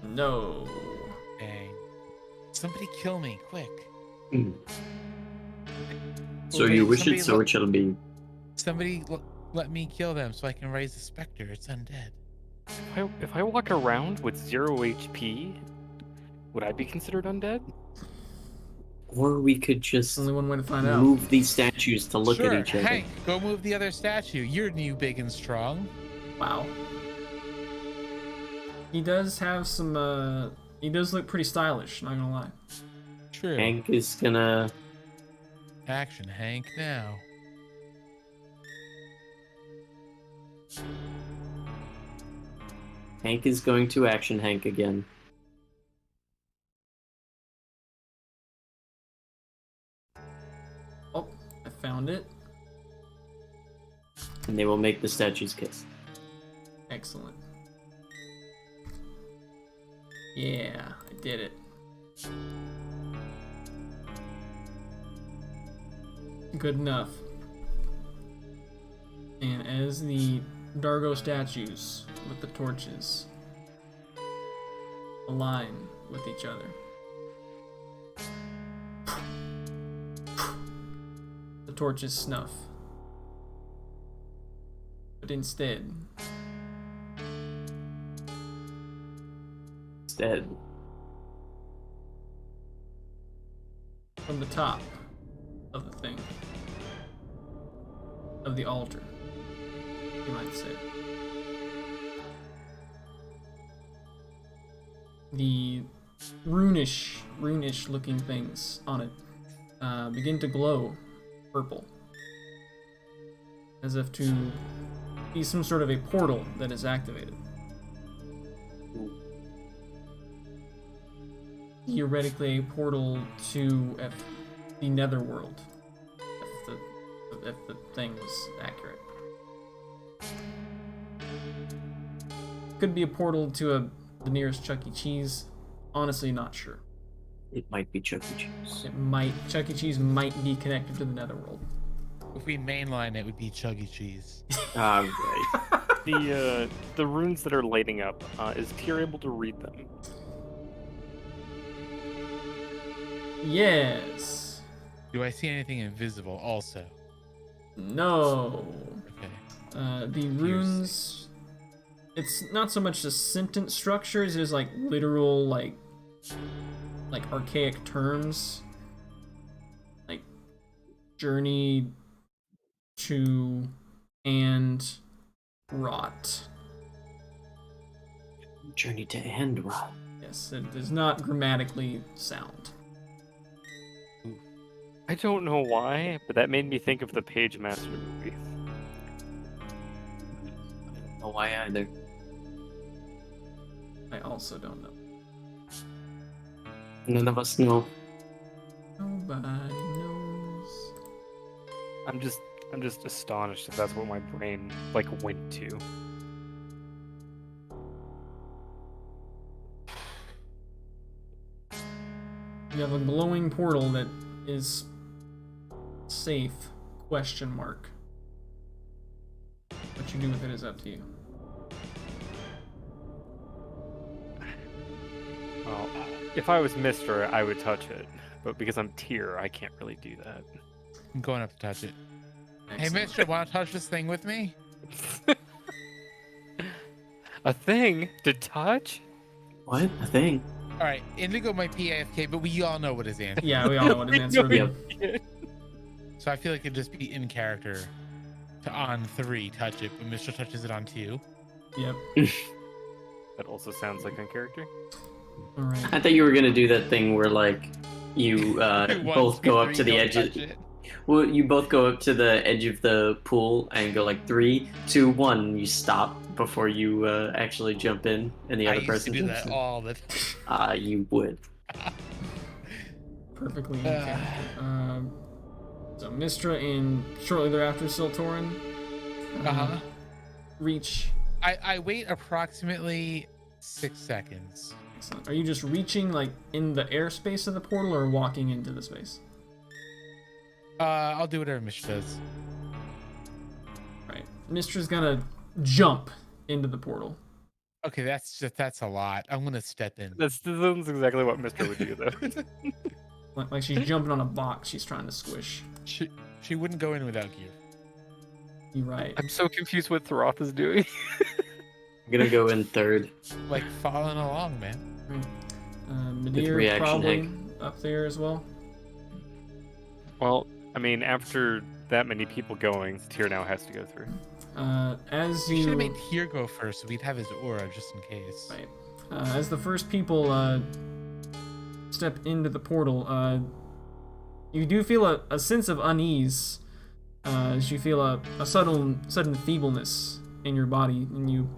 No. Dang. Somebody kill me, quick. So you wish it, so it shall be. Somebody let me kill them so I can raise the specter. It's undead. If I walk around with 0 HP, would I be considered undead? Or we could just Only one way to find out. move these statues to look Sure, at each other. Hank, go move the other statue. You're new, big, and strong. Wow. He does have some, he does look pretty stylish, not gonna lie. True. Hank is gonna... Action, Hank, now. Hank is going to action Hank again. Oh, I found it. And they will make the statues kiss. Excellent. Yeah, I did it. Good enough. And as the Dargo statues with the torches align with each other, the torches snuff. But instead, from the top of the thing, of the altar, you might say, the runish looking things on it begin to glow purple, as if to be some sort of a portal that is activated. Theoretically, a portal to the netherworld, if the thing was accurate. Could be a portal to the nearest Chuck E. Cheese. Honestly, not sure. It might be Chuck E. Cheese. Chuck E. Cheese might be connected to the netherworld. If we mainline it, would be Chug E. Cheese. Ah, right. The runes that are lighting up, is Tyr able to read them? Yes. Do I see anything invisible also? No. Okay. The runes, it's not so much the sentence structures as like literal like archaic terms, like journey to and rot. Journey to end rot. Yes, it is not grammatically sound. I don't know why, but that made me think of the Page Master movie. I don't know why either. I also don't know. None of us know. Nobody knows. I'm just astonished if that's what my brain went to. You have a glowing portal that is safe, question mark. What you do with it is up to you. Well, if I was Mister, I would touch it, but because I'm Tyr, I can't really do that. I'm going up to touch it. Excellent. Hey, mister, want to touch this thing with me? A thing to touch? What? A thing? All right, Indigo might be AFK, but we all know what his answer. Yeah, we all know what his answer We is. know it. So I feel like it'd just be in character to on 3 touch it, but Mister touches it on 2. Yep. That also sounds like in character. All right. I thought you were gonna do that thing where you both go up to the edge of well, you both go up to the edge of the pool and go 3, 2, 1, and you stop before you actually jump in, and the I other used person to do jumps that in. all the time. You would. Perfectly in character. So Mistra and shortly thereafter Siltorin reach. I wait approximately 6 seconds. Excellent. Are you just reaching like in the airspace of the portal or walking into the space? I'll do whatever Mish does. Right. Mistra's gonna jump into the portal. Okay, that's a lot. I'm gonna step in. That's exactly what Mr. would do, though. Like she's jumping on a box she's trying to squish. She wouldn't go in without gear. You're right. I'm so confused what Thoth is doing. I'm gonna go in third. Like following along, man. Medir reaction probably egg. up there as well. Well, I mean, after that many people going, Tyr now has to go through. As We should have you made Tyr go first, so we'd have his aura just in case. right, as the first people step into the portal, you do feel a sense of unease as you feel a sudden feebleness in your body, and you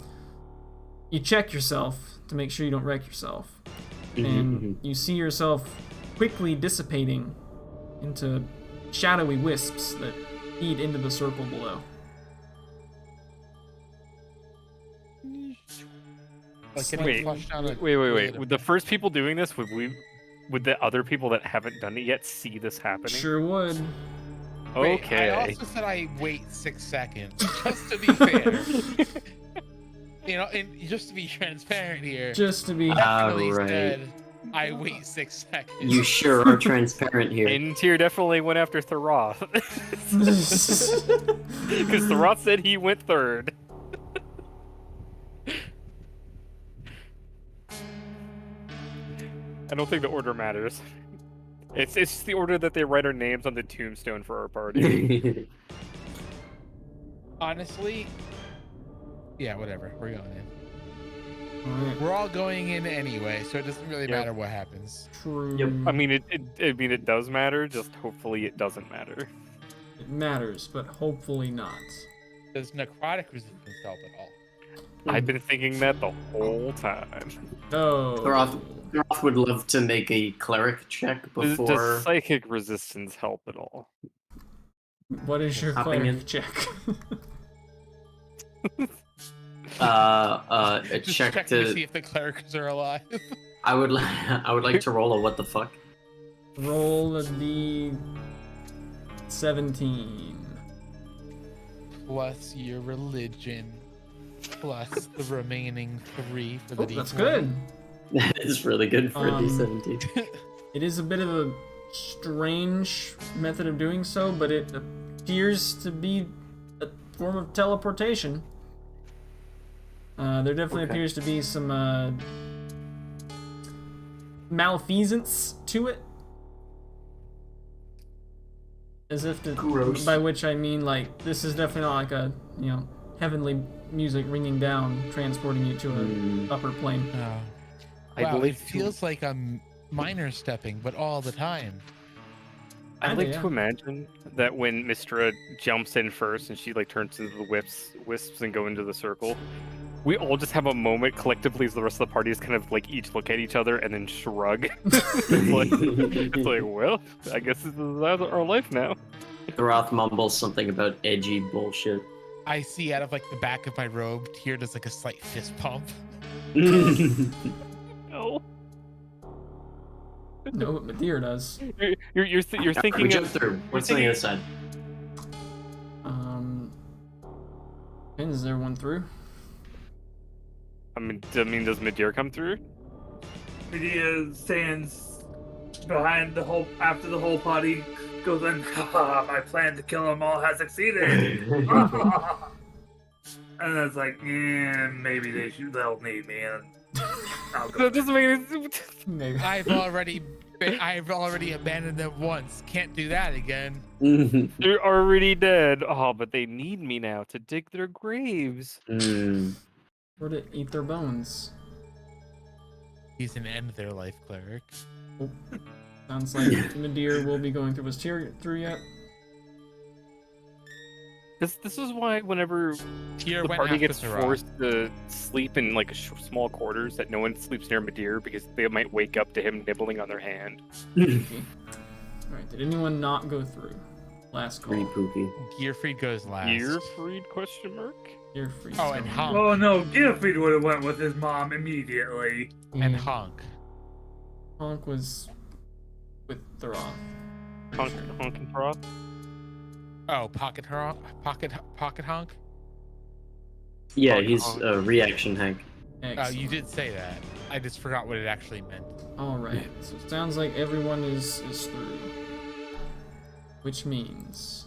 check yourself to make sure you don't wreck yourself, and you see yourself quickly dissipating into shadowy wisps that feed into the circle below. Like getting Wait, flushed down a Wait. toilet. Would the first people doing this, would the other people that haven't done it yet see this happening? Sure would. Wait, Okay. I also said I wait 6 seconds, just to be fair. You know, and just to be transparent here. Just to be Definitely right. said I wait 6 seconds. You sure are transparent here. And Tyr definitely went after Thoth. Because Thoth said he went third. I don't think the order matters. It's just the order that they write our names on the tombstone for our party. Honestly, yeah, whatever. We're going in. Alright, We're all going in anyway, so it doesn't really Yep. matter what happens. true. Yep. I mean, it does matter. Just hopefully it doesn't matter. It matters, but hopefully not. Does necrotic resistance help at all? I've been thinking that the whole time. Oh. Thoth would love to make a cleric check Does before. psychic resistance help at all? What is your Hopping cleric in. check? A Just check checking to see to. if the clerics are alive. I would like to roll a what the fuck. Roll a d17. Plus your religion. Plus the remaining 3 for the Oh, D20. that's good. That is really good for a D17. It is a bit of a strange method of doing so, but it appears to be a form of teleportation. There definitely Okay. appears to be some malfeasance to it. As if to, Gross. by which I mean like this is definitely not like a heavenly music ringing down, transporting you to a upper plane. Oh. I'd Wow, like it feels like I'm minor stepping, but all the time. I'd like Yeah. to imagine that when Mistra jumps in first and she like turns into the wisps and go into the circle, we all just have a moment collectively as the rest of the party is kind of like each look at each other and then shrug. it's like, well, I guess this is our life now. Thoth mumbles something about edgy bullshit. I see out of like the back of my robe, Tyr does like a slight fist pump. No, No, but Medir does. you're thinking jump of through. What's on the other side? Is there one through? I mean, does Medir come through? Medea stands behind after the whole party goes in. Ha, my plan to kill them all has succeeded. And it's like, yeah, maybe they'll need me, and I'll go. That doesn't make any sense. Maybe. I've already abandoned them once. Can't do that again. They're already dead. Oh, but they need me now to dig their graves. Or to eat their bones. He's an end their life cleric. Oh, sounds like Medir will be going through. Was Tyr through yet? This is why whenever Tyr the went party after gets Sarah. forced to sleep in like small quarters, that no one sleeps near Medir because they might wake up to him nibbling on their hand. Alright, did anyone not go through? Last call. Pretty poopy. Gearfried goes last. Gearfried question mark? You're free. Oh, and Honk. Oh no, Gifford would have went with his mom immediately. And Honk. Honk was with the Roth. Honk and Froth? Oh, Pocket Honk? Pocket Honk? Yeah, Honk, he's honk. a reaction Hank. Oh, Excellent. you did say that. I just forgot what it actually meant. All right. So it sounds like everyone is through, which means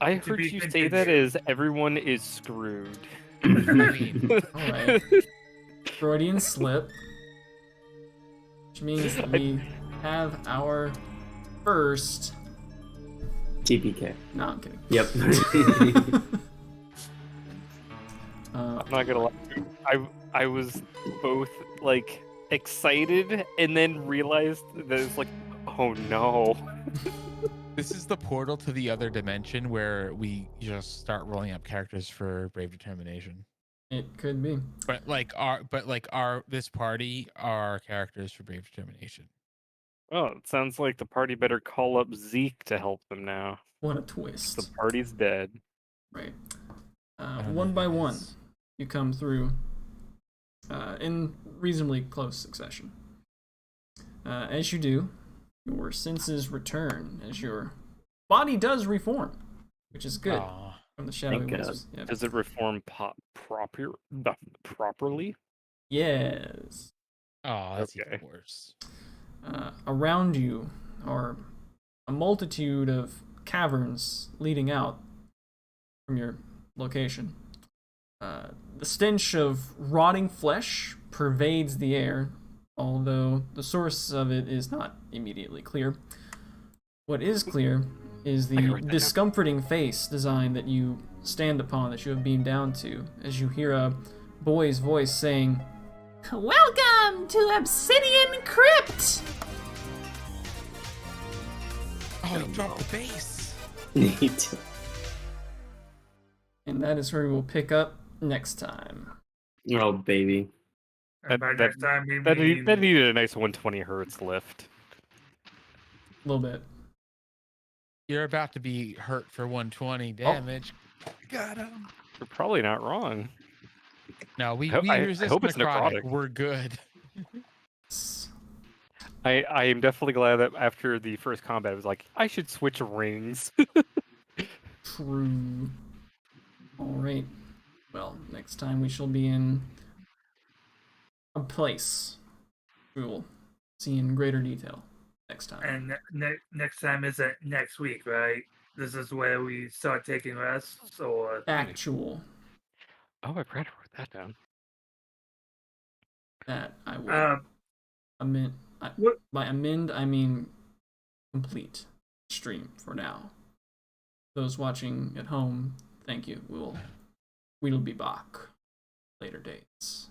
I To heard be you say continued. that as everyone is screwed. I mean, all right. Freudian slip, which means that we have our first. TPK. No, I'm kidding. Yep. I'm not gonna lie. I was both like excited and then realized that it's like, oh no. this is the portal to the other dimension where we just start rolling up characters for Brave Determination. It could be. But this party are characters for Brave Determination. Oh, it sounds like the party better call up Zeke to help them now. What a The twist. party's dead. Right. I don't know One who by that one, is. you come through in reasonably close succession. As you do, your senses return as your body does reform, which is good Aw. from the shadowy Thank God. wisps. Yep. Does it reform properly? Yes. Oh, that's Okay. even worse. Around you are a multitude of caverns leading out from your location. The stench of rotting flesh pervades the air, although the source of it is not immediately clear. What is clear is I can the write that down. discomforting face design that you stand upon, that you have beamed down to, as you hear a boy's voice saying, "Welcome to Obsidian Crypt!" Oh, he dropped the base. And that is where we will pick up next time. Oh, baby. And by That- next time we That mean needed a nice 120 hertz lift. A little bit. You're about to be hurt for 120 damage. Got him. You're probably not wrong. No, we I resist hope it's necrotic. necrotic. We're good. I am definitely glad that after the first combat, I was like, I should switch rings. True. Alright. Well, next time we shall be in a place. We will see in greater detail next time. and next time isn't next week, right? This is where we start taking rests, or Actual. Oh, I forgot to write that down. That I will amend. what? By amend, I mean complete stream for now. Those watching at home, thank you. We'll be back later dates.